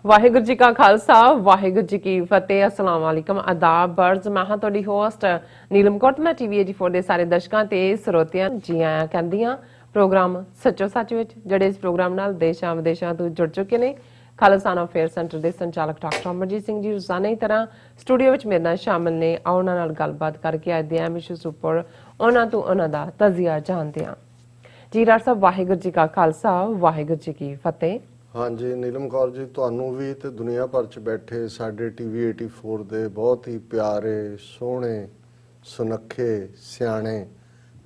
ਵਾਹਿਗੁਰੂ ਜੀ ਕਾ ਖਾਲਸਾ ਵਾਹਿਗੁਰੂ ਜੀ ਕੀ ਫਤਿਹ। अस्सलाम वालेकुम आदाब बर्ज मैं हाँ ਤੁਹਾਡੀ ਹੋਸਟ ਨੀਲਮ ਕੋਟ। ਮੈਂ ਟੀਵੀ 84 ਦੇ ਸਾਰੇ ਦਰਸ਼ਕਾਂ ਤੇ ਸਰੋਤਿਆਂ ਜੀ ਆਇਆਂ ਕਹਿੰਦੀਆਂ ਪ੍ਰੋਗਰਾਮ ਸੱਚੋ ਸੱਚ ਵਿੱਚ ਜਿਹੜੇ ਇਸ ਪ੍ਰੋਗਰਾਮ ਨਾਲ ਦੇਸ਼ਾਂ ਵਿਦੇਸ਼ਾਂ ਤੋਂ ਜੁੜ ਚੁੱਕੇ ਨੇ। ਖਾਲਸਾਨਾ ਅਫੇਅਰ ਸੈਂਟਰ ਦੇ ਸੰਚਾਲਕ ਡਾਕਟਰ ਅਮਰਜੀਤ ਸਿੰਘ ਜੀ ਰੋਜ਼ਾਨਾ ਦੀ ਤਰ੍ਹਾਂ ਸਟੂਡੀਓ ਵਿੱਚ ਮੇਰੇ ਨਾਲ ਸ਼ਾਮਲ ਨੇ। ਉਹਨਾਂ ਨਾਲ ਗੱਲਬਾਤ ਕਰਕੇ ਅੱਜ ਦੇ ਅਹਿਮ ਇਸ਼ੂਜ਼ ਉੱਪਰ ਉਹਨਾਂ ਤੋਂ ਉਹਨਾਂ ਦਾ ਤਜ਼ੀਆ ਜਾਣਦੇ ਹਾਂ। ਜੀ ਡਾਕਟਰ ਸਾਹਿਬ ਵਾਹਿਗੁਰੂ ਜੀ ਕਾ ਖਾਲਸਾ ਵਾਹਿਗੁਰੂ ਜੀ ਕੀ ਫਤਿਹ। हाँ जी नीलम कौर जी ਤੁਹਾਨੂੰ ਵੀ ਤੇ ਦੁਨੀਆ ਭਰ ਚ ਬੈਠੇ ਸਾਡੇ ਟੀਵੀ 84 ਦੇ ਬਹੁਤ ਹੀ ਪਿਆਰੇ ਸੋਹਣੇ ਸੁਨੱਖੇ ਸਿਆਣੇ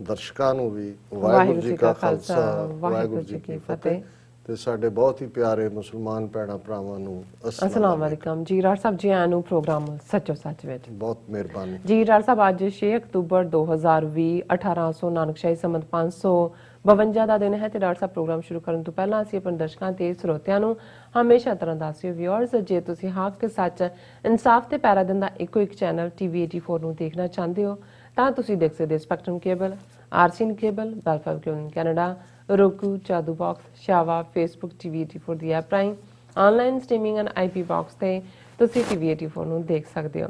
ਦਰਸ਼ਕਾਂ ਨੂੰ ਵੀ ਵਾਹਿਗੁਰੂ ਜੀ ਕਾ ਖਾਲਸਾ ਵਾਹਿਗੁਰੂ ਜੀ ਕੀ ਫਤਿਹ। ਤੇ ਸਾਡੇ ਬਹੁਤ ਹੀ ਪਿਆਰੇ ਮੁਸਲਮਾਨ ਭੈਣਾਂ ਭਰਾਵਾਂ ਨੂੰ अस्सलाम वालेकुम। जी ਡਾਕਟਰ ਸਾਹਿਬ ਜੀ ਆਇਆਂ ਨੂੰ ਪ੍ਰੋਗਰਾਮ ਸੱਚੋ ਸੱਚ ਵਿੱਚ ਬਹੁਤ ਮਿਹਰਬਾਨੀ। ਜੀ ਡਾਕਟਰ ਸਾਹਿਬ ਅੱਜ 6 ਅਕਤੂਬਰ 2020 1800 ਨਾਨਕਸ਼ਾਹੀ ਸੰਮਤ 552 ਦਾ ਦਿਨ ਹੈ ਤੇ ਡਾਕਟਰ ਸਾਹਿਬ ਪ੍ਰੋਗਰਾਮ ਸ਼ੁਰੂ ਕਰਨ ਤੋਂ ਪਹਿਲਾਂ ਅਸੀਂ ਆਪਣੇ ਦਰਸ਼ਕਾਂ ਤੇ ਸਰੋਤਿਆਂ ਨੂੰ ਹਮੇਸ਼ਾ ਤਰ੍ਹਾਂ ਦੱਸਿਓ ਵਿਊਅਰਸ, ਜੇ ਤੁਸੀਂ ਹੱਕ ਤੇ ਸੱਚ ਇਨਸਾਫ ਤੇ ਪੈਰਾ ਦਿੰਦਾ ਇੱਕੋ ਇੱਕ ਚੈਨਲ ਟੀਵੀ 84 ਨੂੰ ਦੇਖਣਾ ਚਾਹੁੰਦੇ ਹੋ ਤਾਂ ਤੁਸੀਂ ਦੇਖ ਸਕਦੇ ਸਪੈਕਟਰਮ ਕੇਬਲ, ਆਰਸੀਨ cable, Bell Fibe cable Canada, roku, ਚਾਦੂ ਬਾਕਸ, ਸ਼ਾਵਾ, ਫੇਸਬੁੱਕ ਟੀਵੀ 84 ਦੀ ਐਪ ਰਾਹੀਂ online streaming and IP box ਤੇ ਤੁਸੀਂ ਟੀਵੀ 84 ਨੂੰ ਦੇਖ ਸਕਦੇ ਹੋ।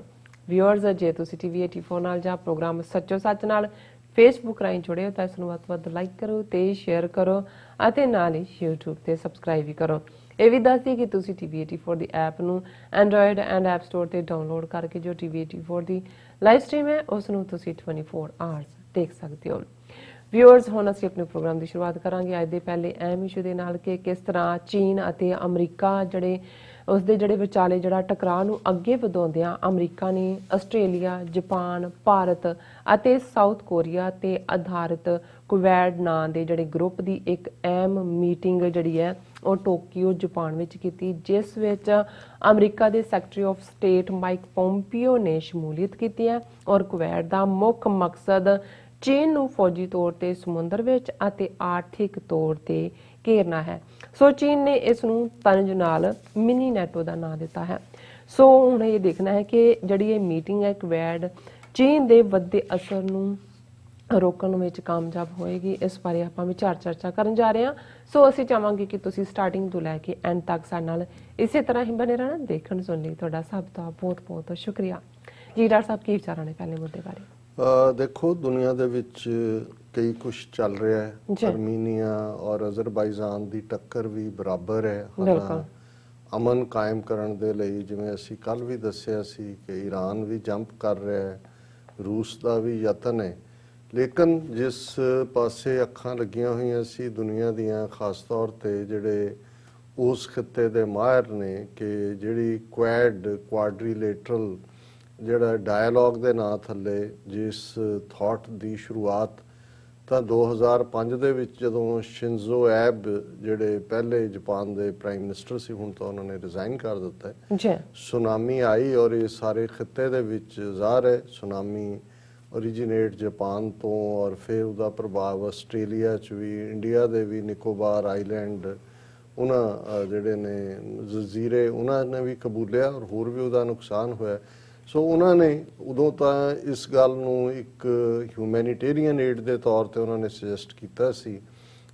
ਵਿਊਅਰਸ, ਜੇ ਤੁਸੀਂ ਟੀਵੀ 84 ਨਾਲ ਜਾਂ ਪ੍ਰੋਗਰਾਮ ਸੱਚੋ ਸੱਚ ਨਾਲ ਫੇਸਬੁੱਕ ਰਾਹੀਂ ਜੁੜੇ ਹੋ ਤਾਂ ਇਸ ਨੂੰ ਵੱਧ ਤੋਂ ਵੱਧ ਲਾਈਕ ਕਰੋ ਤੇ ਸ਼ੇਅਰ ਕਰੋ ਅਤੇ ਨਾਲ ਹੀ YouTube ਤੇ ਸਬਸਕ੍ਰਾਈਬ ਵੀ ਕਰੋ। ਇਹ ਵੀ ਦੱਸ ਦਈਏ ਕਿ ਤੁਸੀਂ ਟੀਵੀ 84 ਦੀ ਐਪ ਨੂੰ ਐਂਡਰੋਇਡ ਐਂਡ ਐਪ ਸਟੋਰ ਤੇ ਡਾਊਨਲੋਡ ਕਰਕੇ ਜੋ ਟੀਵੀ 84 ਦੀ ਲਾਈਵ ਸਟ੍ਰੀਮ ਹੈ ਉਸ ਨੂੰ ਤੁਸੀਂ 24 ਆਵਰਸ ਦੇਖ ਸਕਦੇ ਹੋ। ਵਿਊਅਰਸ, ਹੁਣ ਅਸੀਂ ਆਪਣੇ ਪ੍ਰੋਗਰਾਮ ਦੀ ਸ਼ੁਰੂਆਤ ਕਰਾਂਗੇ ਅੱਜ ਦੇ ਪਹਿਲੇ ਅਹਿਮ ਇਸ਼ੂ ਦੇ ਨਾਲ ਕਿ ਕਿਸ ਤਰ੍ਹਾਂ ਚੀਨ ਅਤੇ ਅਮਰੀਕਾ ਜਿਹੜੇ ਵਿਚਾਲੇ ਜਿਹੜਾ ਟਕਰਾਅ ਨੂੰ ਅੱਗੇ ਵਧਾਉਂਦਿਆਂ ਅਮਰੀਕਾ ਨੇ ਆਸਟ੍ਰੇਲੀਆ, ਜਾਪਾਨ, ਭਾਰਤ ਅਤੇ ਸਾਊਥ ਕੋਰੀਆ ਤੇ ਆਧਾਰਿਤ ਕੁਵੈਡ ਨਾਂ ਦੇ ਜਿਹੜੇ ਗਰੁੱਪ ਦੀ ਇੱਕ ਅਹਿਮ ਮੀਟਿੰਗ ਜਿਹੜੀ ਹੈ ਉਹ ਟੋਕੀਓ ਜਾਪਾਨ ਵਿੱਚ ਕੀਤੀ, ਜਿਸ ਵਿੱਚ ਅਮਰੀਕਾ ਦੇ secretary of state Mike Pompeo ਨੇ ਸ਼ਮੂਲੀਅਤ ਕੀਤੀ ਹੈ ਔਰ ਕੁਵੈਡ ਦਾ ਮੁੱਖ ਮਕਸਦ ਚੀਨ ਨੂੰ ਫੌਜੀ ਤੌਰ ਤੇ ਸਮੁੰਦਰ ਵਿੱਚ ਅਤੇ ਆਰਥਿਕ ਤੌਰ ਤੇ ਘੇਰਨਾ ਹੈ। ਸੋ ਚੀਨ ਨੇ ਇਸ ਨੂੰ ਤੰਜ ਨਾਲ ਮਿਨੀ ਨੈਟੋ ਦਾ ਨਾਂ ਦਿੱਤਾ ਹੈ। ਸੋ ਹੁਣ ਇਹ ਦੇਖਣਾ ਹੈ ਕਿ ਜਿਹੜੀ ਇਹ ਮੀਟਿੰਗ ਹੈ ਕੁਵੈਡ ਚੀਨ ਦੇ ਵੱਧਦੇ ਅਸਰ ਨੂੰ ਰੋਕਣ ਵਿੱਚ ਕਾਮਯਾਬ ਹੋਏਗੀ। ਇਸ ਬਾਰੇ ਆਪਾਂ ਵਿਚਾਰ ਚਰਚਾ ਕਰਨ ਜਾ ਰਹੇ ਹਾਂ। ਸੋ ਅਸੀਂ ਚਾਹਾਂਗੇ ਕਿ ਤੁਸੀਂ ਸਟਾਰਟਿੰਗ ਤੋਂ ਲੈ ਕੇ ਐਂਡ ਤੱਕ ਸਾਡੇ ਨਾਲ ਇਸੇ ਤਰ੍ਹਾਂ ਹੀ ਬਣੇ ਰਹਿਣਾ। ਦੇਖਣ ਸੁਣਨ ਲਈ ਤੁਹਾਡਾ ਸਭ ਦਾ ਬਹੁਤ ਬਹੁਤ ਸ਼ੁਕਰੀਆ। ਜੀ ਡਾਕਟਰ ਸਾਹਿਬ, ਕੀ ਵਿਚਾਰਾਂ ਨੇ ਪਹਿਲੇ ਮੁੱਦੇ ਬਾਰੇ? ਦੇਖੋ, ਦੁਨੀਆ ਦੇ ਵਿੱਚ ਕਈ ਕੁਝ ਚੱਲ ਰਿਹਾ ਹੈ। ਅਰਮੀਨੀਆ ਔਰ ਅਜ਼ਰਬਾਈਜਾਨ ਦੀ ਟੱਕਰ ਵੀ ਬਰਾਬਰ ਹੈ। ਅਮਨ ਕਾਇਮ ਕਰਨ ਦੇ ਲਈ ਜਿਵੇਂ ਅਸੀਂ ਕੱਲ ਵੀ ਦੱਸਿਆ ਸੀ ਕਿ ਈਰਾਨ ਵੀ ਜੰਪ ਕਰ ਰਿਹਾ ਹੈ, ਰੂਸ ਦਾ ਵੀ ਯਤਨ ਹੈ। ਲੇਕਿਨ ਜਿਸ ਪਾਸੇ ਅੱਖਾਂ ਲੱਗੀਆਂ ਹੋਈਆਂ ਸੀ ਦੁਨੀਆ ਦੀਆਂ, ਖਾਸ ਤੌਰ ਤੇ ਜਿਹੜੇ ਉਸ ਖਿੱਤੇ ਦੇ ਮਾਹਿਰ ਨੇ ਕਿ ਜਿਹੜੀ ਕੁਆਡਰੀਲੇਟਰਲ ਜਿਹੜਾ ਡਾਇਲੋਗ ਦੇ ਨਾਂ ਥੱਲੇ ਜਿਸ ਥਾਟ ਦੀ ਸ਼ੁਰੂਆਤ ਤਾਂ 2005 ਦੇ ਵਿੱਚ ਜਦੋਂ ਸ਼ਿੰਜ਼ੋ ਐਬ ਜਿਹੜੇ ਪਹਿਲੇ ਜਾਪਾਨ ਦੇ ਪ੍ਰਾਈਮ ਮਿਨਿਸਟਰ ਸੀ, ਹੁਣ ਤਾਂ ਉਹਨਾਂ ਨੇ ਰਿਜ਼ਾਈਨ ਕਰ ਦਿੱਤਾ ਹੈ, ਸੁਨਾਮੀ ਆਈ ਔਰ ਇਹ ਸਾਰੇ ਖਿੱਤੇ ਦੇ ਵਿੱਚ ਜ਼ਾਹਰ ਹੈ ਸੁਨਾਮੀ ਓਰੀਜੀਨੇਟ ਜਾਪਾਨ ਤੋਂ ਔਰ ਫਿਰ ਉਹਦਾ ਪ੍ਰਭਾਵ ਆਸਟ੍ਰੇਲੀਆ 'ਚ ਵੀ, ਇੰਡੀਆ ਦੇ ਵੀ ਨਿਕੋਬਾਰ ਆਈਲੈਂਡ ਉਹਨਾਂ ਜਿਹੜੇ ਨੇ ਜਜ਼ੀਰੇ ਉਹਨਾਂ ਨੇ ਵੀ ਕਬੂਲਿਆ ਔਰ ਹੋਰ ਵੀ ਉਹਦਾ ਨੁਕਸਾਨ ਹੋਇਆ। ਸੋ ਉਹਨਾਂ ਨੇ ਉਦੋਂ ਤਾਂ ਇਸ ਗੱਲ ਨੂੰ ਇੱਕ ਹਿਊਮੈਨੀਟੇਰੀਅਨ ਏਡ ਦੇ ਤੌਰ ਤੇ ਉਹਨਾਂ ਨੇ ਸੁਜੈਸਟ ਕੀਤਾ ਸੀ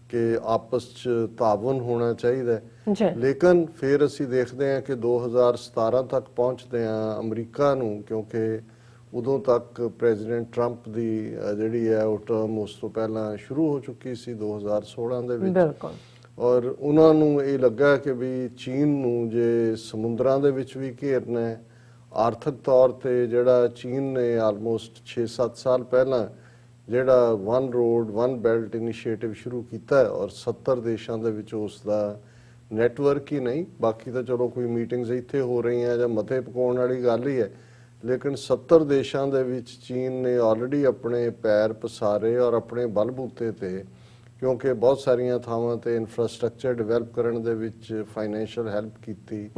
ਕਿ ਆਪਸ 'ਚ ਤਾਵਨ ਹੋਣਾ ਚਾਹੀਦਾ ਹੈ। ਲੇਕਿਨ ਫਿਰ ਅਸੀਂ ਦੇਖਦੇ ਹਾਂ ਕਿ 2017 ਤੱਕ ਪਹੁੰਚਦੇ ਹਾਂ ਅਮਰੀਕਾ ਨੂੰ, ਕਿਉਂਕਿ ਉਦੋਂ ਤੱਕ ਪ੍ਰੈਜ਼ੀਡੈਂਟ ਟਰੰਪ ਦੀ ਜਿਹੜੀ ਹੈ ਉਹ ਟਰਮ ਉਸ ਤੋਂ ਪਹਿਲਾਂ ਸ਼ੁਰੂ ਹੋ ਚੁੱਕੀ ਸੀ 2016 ਦੇ ਵਿੱਚ। ਔਰ ਉਹਨਾਂ ਨੂੰ ਇਹ ਲੱਗਾ ਕਿ ਵੀ ਚੀਨ ਨੂੰ ਜੇ ਸਮੁੰਦਰਾਂ ਦੇ ਵਿੱਚ ਵੀ ਘੇਰਨਾ ਹੈ, ਆਰਥਿਕ ਤੌਰ ਤੇ ਜਿਹੜਾ ਚੀਨ ਨੇ ਆਲਮੋਸਟ 6-7 ਸਾਲ ਪਹਿਲਾਂ ਜਿਹੜਾ one road one belt initiative ਸ਼ੁਰੂ ਕੀਤਾ ਔਰ 70 ਦੇਸ਼ਾਂ ਦੇ ਵਿੱਚ ਉਸ ਦਾ ਨੈਟਵਰਕ ਹੀ ਨਹੀਂ, ਬਾਕੀ ਤਾਂ ਚਲੋ ਕੋਈ ਮੀਟਿੰਗਸ ਇੱਥੇ ਹੋ ਰਹੀਆਂ ਜਾਂ ਮਤੇ ਪਕਾਉਣ ਵਾਲੀ ਗੱਲ ਹੀ ਹੈ, ਲੇਕਿਨ 70 ਦੇਸ਼ਾਂ ਦੇ ਵਿੱਚ ਚੀਨ ਨੇ ਆਲਰੇਡੀ ਆਪਣੇ ਪੈਰ ਪਸਾਰੇ ਔਰ ਆਪਣੇ ਬਲਬੂਤੇ ਤੇ, ਕਿਉਂਕਿ ਬਹੁਤ ਸਾਰੀਆਂ ਥਾਵਾਂ ਤੇ ਇਨਫਰਾਸਟ੍ਰਕਚਰ ਡਿਵੈਲਪ ਕਰਨ ਦੇ ਵਿੱਚ ਫਾਈਨੈਂਸ਼ੀਅਲ ਹੈਲਪ ਕੀਤੀ,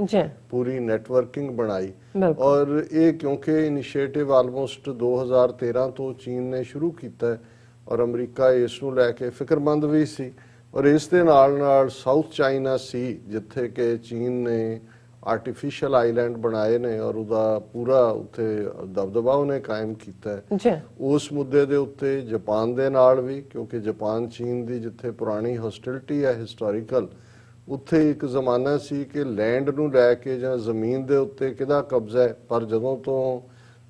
ਪੂਰੀ ਨੈਟਵਰਕਿੰਗ ਬਣਾਈ। ਔਰ ਇਹ ਕਿਉਂਕਿ ਇਨੀਸ਼ੀਏਟਿਵ ਆਲਮੋਸਟ 2013 ਤੋਂ ਚੀਨ ਨੇ ਸ਼ੁਰੂ ਕੀਤਾ ਔਰ ਅਮਰੀਕਾ ਇਸ ਨੂੰ ਲੈ ਕੇ ਫਿਕਰਮੰਦ ਵੀ ਸੀ। ਔਰ ਇਸ ਦੇ ਨਾਲ ਨਾਲ ਸਾਊਥ ਚਾਈਨਾ ਸੀ ਜਿੱਥੇ ਕਿ ਚੀਨ ਨੇ ਆਰਟੀਫਿਸ਼ੀਅਲ ਆਈਲੈਂਡ ਬਣਾਏ ਨੇ ਔਰ ਉਹਦਾ ਪੂਰਾ ਉੱਥੇ ਦਬਦਬਾ ਉਹਨੇ ਕਾਇਮ ਕੀਤਾ ਹੈ। ਉਸ ਮੁੱਦੇ ਦੇ ਉੱਤੇ ਜਾਪਾਨ ਦੇ ਨਾਲ ਵੀ, ਕਿਉਂਕਿ ਜਾਪਾਨ ਚੀਨ ਦੀ ਜਿੱਥੇ ਪੁਰਾਣੀ ਹੋਸਟਿਲਿਟੀ ਹੈ ਹਿਸਟੋਰੀਕਲ, ਉੱਥੇ ਇੱਕ ਜ਼ਮਾਨਾ ਸੀ ਕਿ ਲੈਂਡ ਨੂੰ ਲੈ ਕੇ ਜਾਂ ਜ਼ਮੀਨ ਦੇ ਉੱਤੇ ਕਿਹਦਾ ਕਬਜ਼ਾ ਹੈ, ਪਰ ਜਦੋਂ ਤੋਂ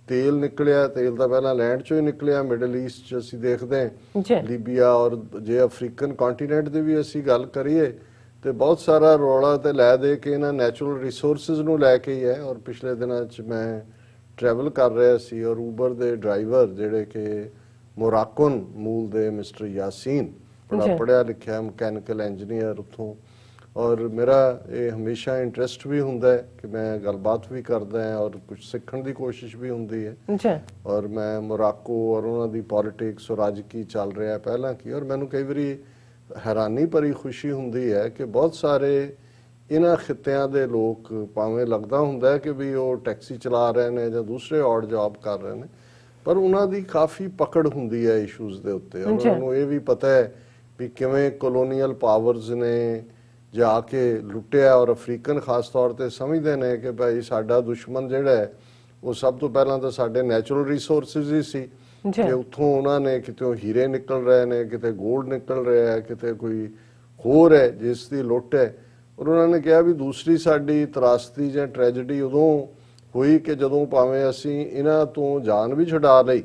ਤੇਲ ਨਿਕਲਿਆ, ਤੇਲ ਤਾਂ ਪਹਿਲਾਂ ਲੈਂਡ ਚੋਂ ਹੀ ਨਿਕਲਿਆ, ਮਿਡਲ ਈਸਟ 'ਚ ਅਸੀਂ ਦੇਖਦੇ ਹਾਂ ਲੀਬੀਆ, ਔਰ ਜੇ ਅਫਰੀਕਨ ਕੰਟੀਨੈਂਟ ਦੀ ਵੀ ਅਸੀਂ ਗੱਲ ਕਰੀਏ ਤੇ ਬਹੁਤ ਸਾਰਾ ਰੌਲਾ ਤੇ ਲੈ ਦੇ ਕੇ ਇਹਨਾਂ ਨੈਚੁਰਲ ਰਿਸੋਰਸਿਸ ਨੂੰ ਲੈ ਕੇ ਹੀ ਹੈ। ਔਰ ਪਿਛਲੇ ਦਿਨਾਂ 'ਚ ਮੈਂ ਟਰੈਵਲ ਕਰ ਰਿਹਾ ਸੀ ਔਰ ਊਬਰ ਦੇ ਡਰਾਈਵਰ ਜਿਹੜੇ ਕਿ ਮੋਰਾਕਨ ਮੂਲ ਦੇ ਮਿਸਟਰ ਯਾਸੀਨ, ਬੜਾ ਪੜ੍ਹਿਆ ਲਿਖਿਆ ਮਕੈਨੀਕਲ ਇੰਜੀਨੀਅਰ ਉੱਥੋਂ, ਔਰ ਮੇਰਾ ਇਹ ਹਮੇਸ਼ਾ ਇੰਟਰਸਟ ਵੀ ਹੁੰਦਾ ਹੈ ਕਿ ਮੈਂ ਗੱਲਬਾਤ ਵੀ ਕਰਦਾ ਹਾਂ ਔਰ ਕੁਝ ਸਿੱਖਣ ਦੀ ਕੋਸ਼ਿਸ਼ ਵੀ ਹੁੰਦੀ ਹੈ। ਔਰ ਮੈਂ ਮੋਰਾਕੋ ਔਰ ਉਹਨਾਂ ਦੀ ਪੋਲਿਟਿਕਸ ਔਰ ਅੱਜ ਕੀ ਚੱਲ ਰਿਹਾ ਪਹਿਲਾਂ ਕੀ, ਔਰ ਮੈਨੂੰ ਕਈ ਵਾਰੀ ਹੈਰਾਨੀ ਭਰੀ ਖੁਸ਼ੀ ਹੁੰਦੀ ਹੈ ਕਿ ਬਹੁਤ ਸਾਰੇ ਇਹਨਾਂ ਖਿੱਤਿਆਂ ਦੇ ਲੋਕ, ਭਾਵੇਂ ਲੱਗਦਾ ਹੁੰਦਾ ਕਿ ਵੀ ਉਹ ਟੈਕਸੀ ਚਲਾ ਰਹੇ ਨੇ ਜਾਂ ਦੂਸਰੇ ਔਡ ਜੌਬ ਕਰ ਰਹੇ ਨੇ, ਪਰ ਉਹਨਾਂ ਦੀ ਕਾਫੀ ਪਕੜ ਹੁੰਦੀ ਹੈ ਇਸ਼ੂਜ਼ ਦੇ ਉੱਤੇ। ਉਹਨਾਂ ਨੂੰ ਇਹ ਵੀ ਪਤਾ ਹੈ ਵੀ ਕਿਵੇਂ ਕਲੋਨੀਅਲ ਪਾਵਰਸ ਨੇ ਜਾ ਕੇ ਲੁੱਟਿਆ, ਔਰ ਅਫਰੀਕਨ ਖਾਸ ਤੌਰ ਤੇ ਸਮਝਦੇ ਨੇ ਕਿ ਭਾਈ ਸਾਡਾ ਦੁਸ਼ਮਣ ਜਿਹੜਾ ਹੈ ਉਹ ਸਭ ਤੋਂ ਪਹਿਲਾਂ ਤਾਂ ਸਾਡੇ ਨੈਚੁਰਲ ਰਿਸੋਰਸਿਸ ਹੀ ਸੀ, ਕਿ ਉੱਥੋਂ ਉਹਨਾਂ ਨੇ ਕਿਤੇ ਹੀਰੇ ਨਿਕਲ ਰਹੇ ਨੇ, ਕਿਤੇ ਗੋਲਡ ਨਿਕਲ ਰਿਹਾ ਹੈ, ਕਿਤੇ ਕੋਈ ਹੋਰ ਹੈ ਜਿਸ ਦੀ ਲੁੱਟ ਹੈ। ਔਰ ਉਹਨਾਂ ਨੇ ਕਿਹਾ ਵੀ ਦੂਸਰੀ ਸਾਡੀ ਤਰਾਸਦੀ ਜਾਂ ਟ੍ਰੈਜੇਡੀ ਉਦੋਂ ਹੋਈ ਕਿ ਜਦੋਂ ਭਾਵੇਂ ਅਸੀਂ ਇਹਨਾਂ ਤੋਂ ਜਾਨ ਵੀ ਛੁਡਾ ਲਈ,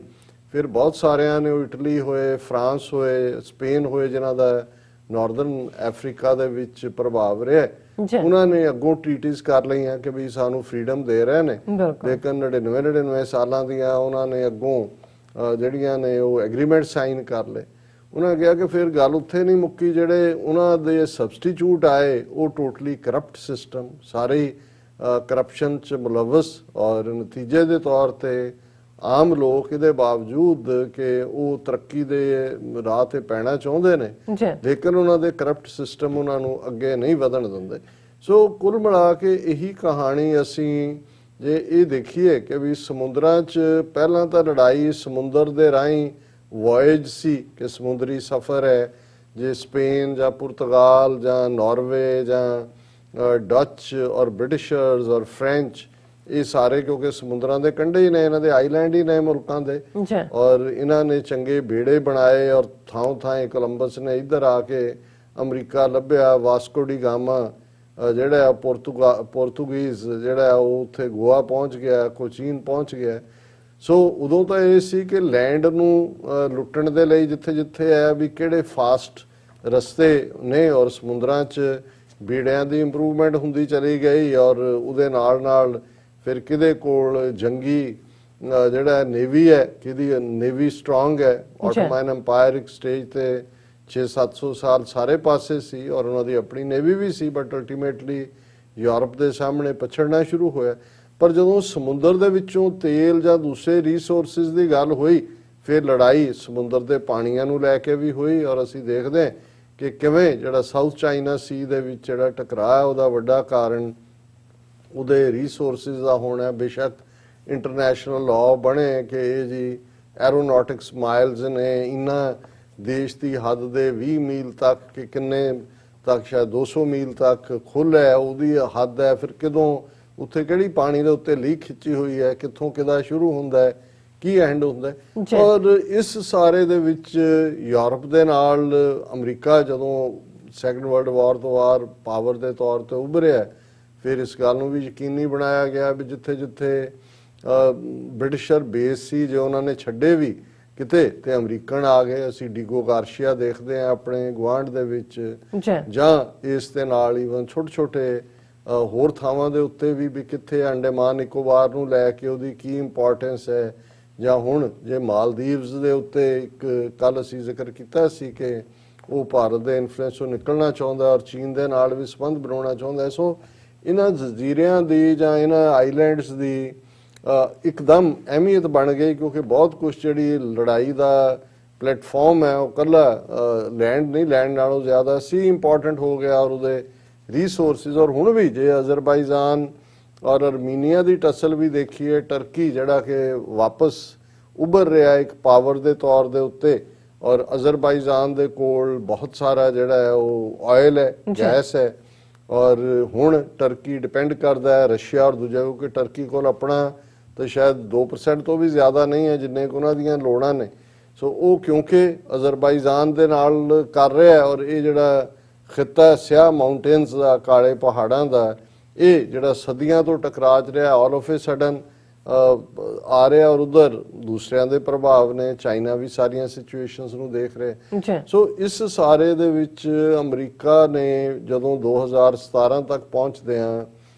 ਫਿਰ ਬਹੁਤ ਸਾਰਿਆਂ ਨੇ, ਉਹ ਇਟਲੀ ਹੋਏ, ਫਰਾਂਸ ਹੋਏ, ਸਪੇਨ ਹੋਏ, ਜਿਨ੍ਹਾਂ ਦਾ ਨਾਰਦਰਨ ਅਫਰੀਕਾ ਦੇ ਵਿੱਚ ਪ੍ਰਭਾਵ ਰਿਹਾ, ਉਹਨਾਂ ਨੇ ਅੱਗੋਂ ਟ੍ਰੀਟੀਜ਼ ਕਰ ਲਈਆਂ ਕਿ ਵੀ ਸਾਨੂੰ ਫਰੀडम ਦੇ ਰਹੇ ਨੇ, ਲੇਕਿਨ 99 ਸਾਲਾਂ ਦੀਆਂ ਉਹਨਾਂ ਨੇ ਅੱਗੋਂ ਜਿਹੜੀਆਂ ਨੇ ਉਹ ਐਗਰੀਮੈਂਟ ਸਾਈਨ ਕਰ ਲਏ। ਉਹਨਾਂ ਕਿਹਾ ਕਿ ਫਿਰ ਗੱਲ ਉੱਥੇ ਨਹੀਂ ਮੁੱਕੀ, ਜਿਹੜੇ ਉਹਨਾਂ ਦੇ ਸਬਸਟੀਚਿਊਟ ਆਏ ਉਹ ਟੋਟਲੀ ਕਰਪਟ ਸਿਸਟਮ, ਸਾਰੇ ਕਰਪਸ਼ਨ 'ਚ ਮੁਲਵਸ, ਔਰ ਨਤੀਜੇ ਦੇ ਤੌਰ ਤੇ ਆਮ ਲੋਕ ਇਹਦੇ ਬਾਵਜੂਦ ਕਿ ਉਹ ਤਰੱਕੀ ਦੇ ਰਾਹ ਤੇ ਪੈਣਾ ਚਾਹੁੰਦੇ ਨੇ, ਲੇਕਿਨ ਉਹਨਾਂ ਦੇ ਕਰਪਟ ਸਿਸਟਮ ਉਹਨਾਂ ਨੂੰ ਅੱਗੇ ਨਹੀਂ ਵਧਣ ਦਿੰਦੇ। ਸੋ ਕੁੱਲ ਮਿਲਾ ਕੇ ਇਹੀ ਕਹਾਣੀ ਅਸੀਂ ਜੇ ਇਹ ਦੇਖੀਏ ਕਿ ਵੀ ਸਮੁੰਦਰਾਂ 'ਚ ਪਹਿਲਾਂ ਤਾਂ ਲੜਾਈ ਸਮੁੰਦਰ ਦੇ ਰਾਹੀਂ ਵੋਏਜ ਸੀ ਕਿ ਸਮੁੰਦਰੀ ਸਫ਼ਰ ਹੈ, ਜੇ ਸਪੇਨ ਜਾਂ ਪੁਰਤਗਾਲ ਜਾਂ ਨਾਰਵੇ ਜਾਂ ਡੱਚ ਔਰ ਬ੍ਰਿਟਿਸ਼ਰਸ ਔਰ ਫ੍ਰੈਂਚ, ਇਹ ਸਾਰੇ ਕਿਉਂਕਿ ਸਮੁੰਦਰਾਂ ਦੇ ਕੰਢੇ ਹੀ ਨੇ, ਇਹਨਾਂ ਦੇ ਆਈਲੈਂਡ ਹੀ ਨੇ ਮੁਲਕਾਂ ਦੇ, ਔਰ ਇਹਨਾਂ ਨੇ ਚੰਗੇ ਬੇੜੇ ਬਣਾਏ, ਔਰ ਥਾਂ ਥਾਂ ਕੋਲੰਬਸ ਨੇ ਇੱਧਰ ਆ ਕੇ ਅਮਰੀਕਾ ਲੱਭਿਆ, ਵਾਸਕੋ ਡੀ ਗਾਮਾ ਜਿਹੜਾ ਪੋਰਤੁਗੀਜ਼ ਜਿਹੜਾ ਉਹ ਉੱਥੇ ਗੋਆ ਪਹੁੰਚ ਗਿਆ, ਕੋਚੀਨ ਪਹੁੰਚ ਗਿਆ। ਸੋ ਉਦੋਂ ਤਾਂ ਇਹ ਸੀ ਕਿ ਲੈਂਡ ਨੂੰ ਲੁੱਟਣ ਦੇ ਲਈ ਜਿੱਥੇ ਜਿੱਥੇ ਹੈ ਵੀ ਕਿਹੜੇ ਫਾਸਟ ਰਸਤੇ ਨੇ, ਔਰ ਸਮੁੰਦਰਾਂ 'ਚ ਬੇੜਿਆਂ ਦੀ ਇੰਪਰੂਵਮੈਂਟ ਹੁੰਦੀ ਚਲੀ ਗਈ, ਔਰ ਉਹਦੇ ਨਾਲ ਨਾਲ ਫਿਰ ਕਿਹਦੇ ਕੋਲ ਜੰਗੀ ਜਿਹੜਾ ਨੇਵੀ ਹੈ, ਕਿਹਦੀ ਨੇਵੀ ਸਟਰੋਂਗ ਹੈ। ਆਟੋਮਨ ਐਮਪਾਇਰ ਇੱਕ ਸਟੇਜ ਤੇ 600-700 ਸਾਲ ਸਾਰੇ ਪਾਸੇ ਸੀ, ਔਰ ਉਹਨਾਂ ਦੀ ਆਪਣੀ ਨੇਵੀ ਵੀ ਸੀ, ਬਟ ਅਲਟੀਮੇਟਲੀ ਯੂਰਪ ਦੇ ਸਾਹਮਣੇ ਪਛੜਨਾ ਸ਼ੁਰੂ ਹੋਇਆ। ਪਰ ਜਦੋਂ ਸਮੁੰਦਰ ਦੇ ਵਿੱਚੋਂ ਤੇਲ ਜਾਂ ਦੂਸਰੇ ਰਿਸੋਰਸਿਸ ਦੀ ਗੱਲ ਹੋਈ, ਫਿਰ ਲੜਾਈ ਸਮੁੰਦਰ ਦੇ ਪਾਣੀਆਂ ਨੂੰ ਲੈ ਕੇ ਵੀ ਹੋਈ, ਔਰ ਅਸੀਂ ਦੇਖਦੇ ਹਾਂ ਕਿ ਕਿਵੇਂ ਜਿਹੜਾ ਸਾਊਥ ਚਾਈਨਾ ਸੀ ਦੇ ਵਿੱਚ ਜਿਹੜਾ ਟਕਰਾਅ, ਉਹਦਾ ਵੱਡਾ ਕਾਰਨ ਉਹਦੇ ਰਿਸੋਰਸਿਸ ਦਾ ਹੋਣਾ। ਬੇਸ਼ੱਕ ਇੰਟਰਨੈਸ਼ਨਲ ਲਾਅ ਬਣੇ ਕਿ ਇਹ ਜੀ ਐਰੋਨੌਟਿਕਸ ਮਾਈਲਸ ਨੇ, ਇਹਨਾਂ ਦੇਸ਼ ਦੀ ਹੱਦ ਦੇ 20 ਮੀਲ ਤੱਕ ਕਿ ਕਿੰਨੇ ਤੱਕ, ਸ਼ਾਇਦ 200 ਮੀਲ ਤੱਕ ਖੁੱਲ੍ਹ ਹੈ, ਉਹਦੀ ਹੱਦ ਹੈ। ਫਿਰ ਕਦੋਂ ਉੱਥੇ ਕਿਹੜੀ ਪਾਣੀ ਦੇ ਉੱਤੇ ਲੀਕ ਖਿੱਚੀ ਹੋਈ ਹੈ, ਕਿੱਥੋਂ ਕਿਹਦਾ ਸ਼ੁਰੂ ਹੁੰਦਾ ਹੈ, ਕੀ ਐਂਡ ਹੁੰਦਾ ਹੈ। ਔਰ ਇਸ ਸਾਰੇ ਦੇ ਵਿੱਚ ਯੂਰਪ ਦੇ ਨਾਲ ਅਮਰੀਕਾ ਜਦੋਂ ਸੈਕੰਡ ਵਰਲਡ ਵਾਰ ਤੋਂ ਬਾਅਦ ਪਾਵਰ ਦੇ ਤੌਰ ਤੇ ਉੱਭਰਿਆ, ਫਿਰ ਇਸ ਗੱਲ ਨੂੰ ਵੀ ਯਕੀਨੀ ਬਣਾਇਆ ਗਿਆ ਵੀ ਜਿੱਥੇ ਜਿੱਥੇ ਬ੍ਰਿਟਿਸ਼ਰ ਬੇਸ ਸੀ, ਜੇ ਉਹਨਾਂ ਨੇ ਛੱਡੇ ਵੀ ਕਿਤੇ ਤੇ ਅਮਰੀਕਨ ਆ ਗਏ। ਅਸੀਂ ਡੀਗੋ ਗਾਰਸ਼ੀਆ ਦੇਖਦੇ ਹਾਂ ਆਪਣੇ ਗੁਆਂਢ ਦੇ ਵਿੱਚ, ਜਾਂ ਇਸ ਦੇ ਨਾਲ ਈਵਨ ਛੋਟੇ ਛੋਟੇ ਹੋਰ ਥਾਵਾਂ ਦੇ ਉੱਤੇ ਵੀ ਕਿੱਥੇ ਅੰਡੇਮਾਨ ਨਿਕੋਬਾਰ ਨੂੰ ਲੈ ਕੇ ਉਹਦੀ ਕੀ ਇੰਪੋਰਟੈਂਸ ਹੈ, ਜਾਂ ਹੁਣ ਜੇ ਮਾਲਦੀਵਸ ਦੇ ਉੱਤੇ ਇੱਕ ਕੱਲ ਅਸੀਂ ਜ਼ਿਕਰ ਕੀਤਾ ਸੀ ਕਿ ਉਹ ਭਾਰਤ ਦੇ ਇਨਫਲੂਐਂਸ ਤੋਂ ਨਿਕਲਣਾ ਚਾਹੁੰਦਾ ਔਰ ਚੀਨ ਦੇ ਨਾਲ ਵੀ ਸੰਬੰਧ ਬਣਾਉਣਾ ਚਾਹੁੰਦਾ। ਸੋ ਇਹਨਾਂ ਜਜ਼ੀਰਿਆਂ ਦੀ ਜਾਂ ਇਹਨਾਂ ਆਈਲੈਂਡਸ ਦੀ ਇੱਕਦਮ ਅਹਿਮੀਅਤ ਬਣ ਗਈ, ਕਿਉਂਕਿ ਬਹੁਤ ਕੁਝ ਜਿਹੜੀ ਲੜਾਈ ਦਾ ਪਲੇਟਫਾਰਮ ਹੈ ਉਹ ਕੱਲਾ ਲੈਂਡ ਨਹੀਂ, ਲੈਂਡ ਨਾਲੋਂ ਜ਼ਿਆਦਾ ਸੀ ਇੰਪੋਰਟੈਂਟ ਹੋ ਗਿਆ, ਔਰ ਉਹਦੇ ਰਿਸੋਰਸਿਸ। ਔਰ ਹੁਣ ਵੀ ਜੇ ਅਜ਼ਰਬਾਈਜਾਨ ਔਰ ਅਰਮੀਨੀਆ ਦੀ ਟਸਲ ਵੀ ਦੇਖੀਏ, ਟਰਕੀ ਜਿਹੜਾ ਕਿ ਵਾਪਸ ਉੱਭਰ ਰਿਹਾ ਇੱਕ ਪਾਵਰ ਦੇ ਤੌਰ ਦੇ ਉੱਤੇ, ਔਰ ਅਜ਼ਰਬਾਈਜਾਨ ਦੇ ਕੋਲ ਬਹੁਤ ਸਾਰਾ ਜਿਹੜਾ ਹੈ ਉਹ ਆਇਲ ਹੈ, ਗੈਸ ਹੈ, ਔਰ ਹੁਣ ਟਰਕੀ ਡਿਪੈਂਡ ਕਰਦਾ ਹੈ ਰਸ਼ੀਆ ਔਰ ਦੂਜਾ, ਕਿਉਂਕਿ ਟਰਕੀ ਕੋਲ ਆਪਣਾ ਤਾਂ ਸ਼ਾਇਦ 2% ਤੋਂ ਵੀ ਜ਼ਿਆਦਾ ਨਹੀਂ ਹੈ ਜਿੰਨੇ ਕੁ ਉਹਨਾਂ ਦੀਆਂ ਲੋੜਾਂ ਨੇ। ਸੋ ਉਹ ਕਿਉਂਕਿ ਅਜ਼ਰਬਾਈਜਾਨ ਦੇ ਨਾਲ ਕਰ ਰਿਹਾ, ਔਰ ਇਹ ਜਿਹੜਾ ਖਿੱਤਾ ਸਿਆਹ ਮਾਊਂਟੇਨਸ ਦਾ, ਕਾਲੇ ਪਹਾੜਾਂ ਦਾ, ਇਹ ਜਿਹੜਾ ਸਦੀਆਂ ਤੋਂ ਟਕਰਾ ਚ ਰਿਹਾ, ਆਲ ਆਫ ਏ ਸਡਨ ਆ ਰਿਹਾ। ਔਰ ਉਧਰ ਦੂਸਰਿਆਂ ਦੇ ਪ੍ਰਭਾਵ ਨੇ, ਚਾਈਨਾ ਵੀ ਸਾਰੀਆਂ ਸਿਚੁਏਸ਼ਨਸ ਨੂੰ ਦੇਖ ਰਿਹਾ। ਜੀ ਸੋ ਇਸ ਸਾਰੇ ਦੇ ਵਿੱਚ ਅਮਰੀਕਾ ਨੇ ਜਦੋਂ 2017 ਤੱਕ ਪਹੁੰਚਦੇ ਆ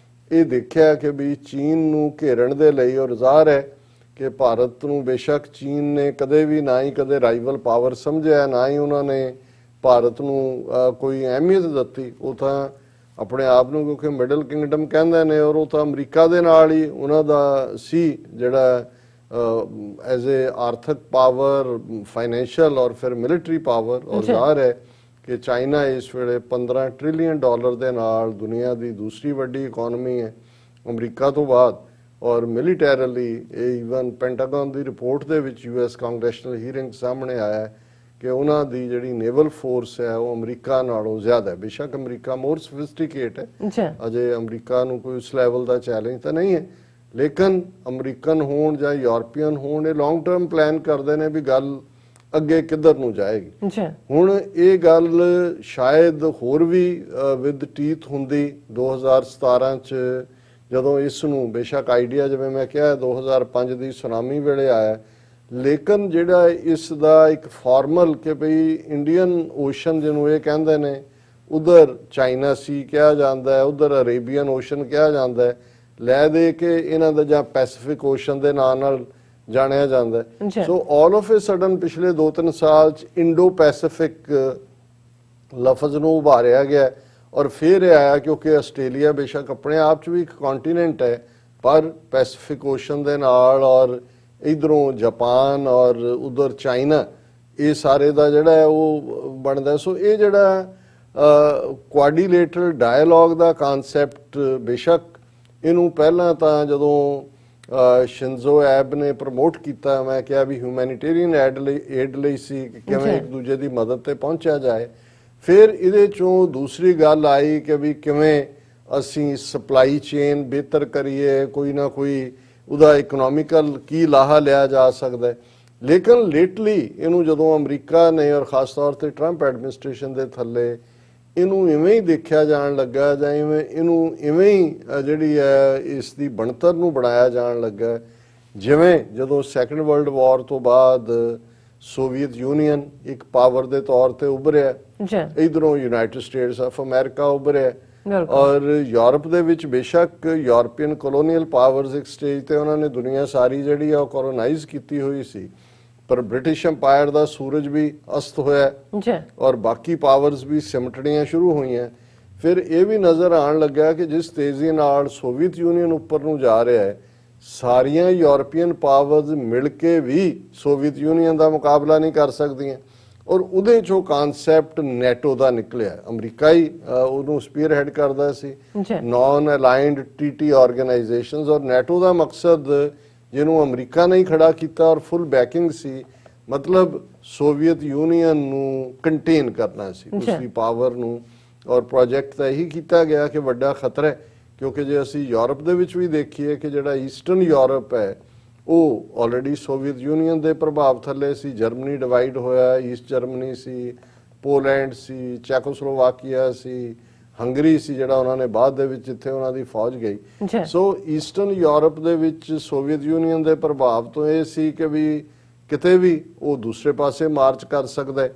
ਇਹ ਦੇਖਿਆ ਕਿ ਵੀ ਚੀਨ ਨੂੰ ਘੇਰਨ ਦੇ ਲਈ, ਔਰ ਜ਼ਾਹਰ ਹੈ ਕਿ ਭਾਰਤ ਨੂੰ ਬੇਸ਼ੱਕ ਚੀਨ ਨੇ ਕਦੇ ਵੀ ਨਾ ਹੀ ਕਦੇ ਰਾਈਵਲ ਪਾਵਰ ਸਮਝਿਆ, ਨਾ ਹੀ ਉਹਨਾਂ ਨੇ ਭਾਰਤ ਨੂੰ ਕੋਈ ਅਹਿਮੀਅਤ ਦਿੱਤੀ। ਉਹ ਤਾਂ ਆਪਣੇ ਆਪ ਨੂੰ ਕਿਉਂਕਿ ਮਿਡਲ ਕਿੰਗਡਮ ਕਹਿੰਦੇ ਨੇ, ਔਰ ਉਹ ਤਾਂ ਅਮਰੀਕਾ ਦੇ ਨਾਲ ਹੀ ਉਹਨਾਂ ਦਾ ਸੀ ਜਿਹੜਾ ਐਜ਼ ਏ ਆਰਥਿਕ ਪਾਵਰ, ਫਾਈਨੈਂਸ਼ੀਅਲ ਔਰ ਫਿਰ ਮਿਲਟਰੀ ਪਾਵਰ। ਔਰ ਜ਼ਾਹਰ ਹੈ ਕਿ ਚਾਈਨਾ ਇਸ ਵੇਲੇ $15 ਟ੍ਰਿਲੀਅਨ ਦੇ ਨਾਲ ਦੁਨੀਆ ਦੀ ਦੂਸਰੀ ਵੱਡੀ ਇਕਨੋਮੀ ਹੈ ਅਮਰੀਕਾ ਤੋਂ ਬਾਅਦ। ਔਰ ਮਿਲੀਟੈਰਲੀ ਈਵਨ ਪੈਂਟਾਗਨ ਦੀ ਰਿਪੋਰਟ ਦੇ ਵਿੱਚ US ਕਾਂਗਰੈਸ਼ਨਲ ਹੀਅਰਿੰਗ ਸਾਹਮਣੇ ਆਇਆ ਕਿ ਉਹਨਾਂ ਦੀ ਜਿਹੜੀ ਨੇਵਲ ਫੋਰਸ ਹੈ ਉਹ ਅਮਰੀਕਾ ਨਾਲੋਂ ਜ਼ਿਆਦਾ ਹੈ। ਬੇਸ਼ੱਕ ਅਮਰੀਕਾ ਮੋਰ ਸਫਿਸਟੀਕੇਟ ਹੈ, ਅਜੇ ਅਮਰੀਕਾ ਨੂੰ ਕੋਈ ਉਸ ਲੈਵਲ ਦਾ ਚੈਲੰਜ ਤਾਂ ਨਹੀਂ ਹੈ, ਲੇਕਿਨ ਅਮਰੀਕਨ ਹੋਣ ਜਾਂ ਯੂਰਪੀਅਨ ਹੋਣ ਇਹ ਲੌਂਗ ਟਰਮ ਪਲਾਨ ਕਰਦੇ ਨੇ ਵੀ ਗੱਲ ਅੱਗੇ ਕਿੱਧਰ ਨੂੰ ਜਾਏਗੀ। ਹੁਣ ਇਹ ਗੱਲ ਸ਼ਾਇਦ ਹੋਰ ਵੀ ਵਿਦ ਟੀਥ ਹੁੰਦੀ 2017 ਚ ਜਦੋਂ ਇਸ ਨੂੰ ਬੇਸ਼ੱਕ ਆਈਡੀਆ ਜਿਵੇਂ ਮੈਂ ਕਿਹਾ 2005 ਦੀ ਸੁਨਾਮੀ ਵੇਲੇ ਆਇਆ, ਲੇਕਿਨ ਜਿਹੜਾ ਇਸ ਦਾ ਇੱਕ ਫਾਰਮਲ ਕਿ ਭਈ ਇੰਡੀਅਨ ਓਸ਼ਨ ਜਿਹਨੂੰ ਇਹ ਕਹਿੰਦੇ ਨੇ, ਉਧਰ ਚਾਈਨਾ ਸੀ ਕਿਹਾ ਜਾਂਦਾ ਹੈ, ਉਧਰ ਅਰੇਬੀਅਨ ਓਸ਼ਨ ਕਿਹਾ ਜਾਂਦਾ ਹੈ, ਲੈ ਦੇ ਕੇ ਇਹਨਾਂ ਦਾ ਜਾਂ ਪੈਸੀਫਿਕ ਓਸ਼ਨ ਦੇ ਨਾਂ ਨਾਲ ਜਾਣਿਆ ਜਾਂਦਾ ਹੈ। ਸੋ ਆਲ ਆਫ ਏ ਸਡਨ ਪਿਛਲੇ 2-3 ਸਾਲ ਚ ਇੰਡੋ ਪੈਸੀਫਿਕ ਲਫ਼ਜ਼ ਨੂੰ ਉਭਾਰਿਆ ਗਿਆ ਔਰ ਫਿਰ ਇਹ ਆਇਆ ਕਿਉਂਕਿ ਆਸਟ੍ਰੇਲੀਆ ਬੇਸ਼ੱਕ ਆਪਣੇ ਆਪ ਚ ਵੀ ਇੱਕ ਕੰਟੀਨੈਂਟ ਹੈ, ਪਰ ਪੈਸੀਫਿਕ ਓਸ਼ਨ ਦੇ ਨਾਲ ਔਰ ਇਧਰੋਂ ਜਾਪਾਨ ਔਰ ਉਧਰ ਚਾਈਨਾ, ਇਹ ਸਾਰੇ ਦਾ ਜਿਹੜਾ ਹੈ ਉਹ ਬਣਦਾ। ਸੋ ਇਹ ਜਿਹੜਾ ਕੁਆਡਰੀਲੇਟਰਲ ਡਾਇਲੌਗ ਦਾ ਕਨਸੈਪਟ, ਬੇਸ਼ੱਕ ਇਹਨੂੰ ਪਹਿਲਾਂ ਤਾਂ ਜਦੋਂ ਸ਼ਿੰਜ਼ੋ ਐਬ ਨੇ ਪ੍ਰਮੋਟ ਕੀਤਾ, ਮੈਂ ਕਿਹਾ ਵੀ ਹਿਊਮੈਨਿਟੇਰੀਅਨ ਏਡ ਲਈ ਸੀ ਕਿ ਕਿਵੇਂ ਇੱਕ ਦੂਜੇ ਦੀ ਮਦਦ ਤੇ ਪਹੁੰਚਿਆ ਜਾਏ। ਫਿਰ ਇਹਦੇ ਚੋਂ ਦੂਸਰੀ ਗੱਲ ਆਈ ਕਿ ਵੀ ਕਿਵੇਂ ਅਸੀਂ ਸਪਲਾਈ ਚੇਨ ਬਿਹਤਰ ਕਰੀਏ, ਕੋਈ ਨਾ ਕੋਈ ਉਹਦਾ ਇਕਨੋਮਿਕਲ ਕੀ ਲਾਹਾ ਲਿਆ ਜਾ ਸਕਦਾ। ਲੇਕਿਨ ਲੇਟਲੀ ਇਹਨੂੰ ਜਦੋਂ ਅਮਰੀਕਾ ਨੇ ਔਰ ਖਾਸ ਤੌਰ ਤੇ ਟਰੰਪ ਐਡਮਿਨਿਸਟ੍ਰੇਸ਼ਨ ਦੇ ਥੱਲੇ ਇਹਨੂੰ ਇਵੇਂ ਹੀ ਦੇਖਿਆ ਜਾਣ ਲੱਗਾ, ਜਾਂ ਇਹਨੂੰ ਇਵੇਂ ਹੀ ਜਿਹੜੀ ਹੈ ਇਸ ਦੀ ਬਣਤਰ ਨੂੰ ਬਣਾਇਆ ਜਾਣ ਲੱਗਾ ਜਿਵੇਂ ਜਦੋਂ ਸੈਕੰਡ ਵਰਲਡ ਵਾਰ ਤੋਂ ਬਾਅਦ ਸੋਵੀਅਤ ਯੂਨੀਅਨ ਇੱਕ ਪਾਵਰ ਦੇ ਤੌਰ ਤੇ ਉੱਭਰਿਆ, ਇਧਰੋਂ ਯੂਨਾਈਟਿਡ ਸਟੇਟਸ ਆਫ ਅਮਰੀਕਾ ਉੱਭਰਿਆ, ਔਰ ਯੂਰਪ ਦੇ ਵਿੱਚ ਬੇਸ਼ੱਕ ਯੂਰਪੀਅਨ ਕੋਲੋਨੀਅਲ ਪਾਵਰਸ ਇੱਕ ਸਟੇਜ ਤੇ ਉਹਨਾਂ ਨੇ ਦੁਨੀਆ ਸਾਰੀ ਜਿਹੜੀ ਆ ਉਹ ਕੋਲੋਨਾਈਜ਼ ਕੀਤੀ ਹੋਈ ਸੀ, ਪਰ ਬ੍ਰਿਟਿਸ਼ ਅੰਪਾਇਰ ਦਾ ਸੂਰਜ ਵੀ ਅਸਤ ਹੋਇਆ ਔਰ ਬਾਕੀ ਪਾਵਰਸ ਵੀ ਸਿਮਟਣੀਆਂ ਸ਼ੁਰੂ ਹੋਈਆਂ। ਫਿਰ ਇਹ ਵੀ ਨਜ਼ਰ ਆਉਣ ਲੱਗਾ ਕਿ ਜਿਸ ਤੇਜ਼ੀ ਨਾਲ ਸੋਵੀਅਤ ਯੂਨੀਅਨ ਉੱਪਰ ਨੂੰ ਜਾ ਰਿਹਾ ਹੈ, ਸਾਰੀਆਂ ਯੂਰਪੀਅਨ ਪਾਵਰਸ ਮਿਲ ਕੇ ਵੀ ਸੋਵੀਅਤ ਯੂਨੀਅਨ ਦਾ ਮੁਕਾਬਲਾ ਨਹੀਂ ਕਰ ਸਕਦੀਆਂ। ਔਰ ਉਹਦੇ ਚੋਂ ਕਨਸੈਪਟ ਨੈਟੋ ਦਾ ਨਿਕਲਿਆ, ਅਮਰੀਕਾ ਹੀ ਉਹਨੂੰ ਸਪੀਅਰ ਹੈਡ ਕਰਦਾ ਸੀ, ਨਾਨ ਅਲਾਈਨਡ ਟੀਟੀ ਆਰਗੇਨਾਈਜੇਸ਼ਨਸ। ਔਰ ਨੈਟੋ ਦਾ ਮਕਸਦ ਜਿਹਨੂੰ ਅਮਰੀਕਾ ਨੇ ਹੀ ਖੜਾ ਕੀਤਾ ਔਰ ਫੁੱਲ ਬੈਕਿੰਗ ਸੀ, ਮਤਲਬ ਸੋਵੀਅਤ ਯੂਨੀਅਨ ਨੂੰ ਕੰਟੇਨ ਕਰਨਾ ਸੀ, ਉਸਦੀ ਪਾਵਰ ਨੂੰ। ਔਰ ਪ੍ਰੋਜੈਕਟ ਤਾਂ ਇਹੀ ਕੀਤਾ ਗਿਆ ਕਿ ਵੱਡਾ ਖਤਰਾ ਹੈ, ਕਿਉਂਕਿ ਜੇ ਅਸੀਂ ਯੂਰਪ ਦੇ ਵਿੱਚ ਵੀ ਦੇਖੀਏ ਕਿ ਜਿਹੜਾ ਈਸਟਰਨ ਯੂਰਪ ਹੈ ਉਹ ਆਲਰੇਡੀ ਸੋਵੀਅਤ ਯੂਨੀਅਨ ਦੇ ਪ੍ਰਭਾਵ ਥੱਲੇ ਸੀ। ਜਰਮਨੀ ਡਿਵਾਈਡ ਹੋਇਆ, ਈਸਟ ਜਰਮਨੀ ਸੀ, ਪੋਲੈਂਡ ਸੀ, ਚੈਕੋਸਲੋਵਾਕੀਆ ਸੀ, ਹੰਗਰੀ ਸੀ ਜਿਹੜਾ ਉਹਨਾਂ ਨੇ ਬਾਅਦ ਦੇ ਵਿੱਚ ਜਿੱਥੇ ਉਹਨਾਂ ਦੀ ਫੌਜ ਗਈ। ਸੋ ਈਸਟਰਨ ਯੂਰਪ ਦੇ ਵਿੱਚ ਸੋਵੀਅਤ ਯੂਨੀਅਨ ਦੇ ਪ੍ਰਭਾਵ ਤੋਂ ਇਹ ਸੀ ਕਿ ਵੀ ਕਿਤੇ ਵੀ ਉਹ ਦੂਸਰੇ ਪਾਸੇ ਮਾਰਚ ਕਰ ਸਕਦਾ ਹੈ,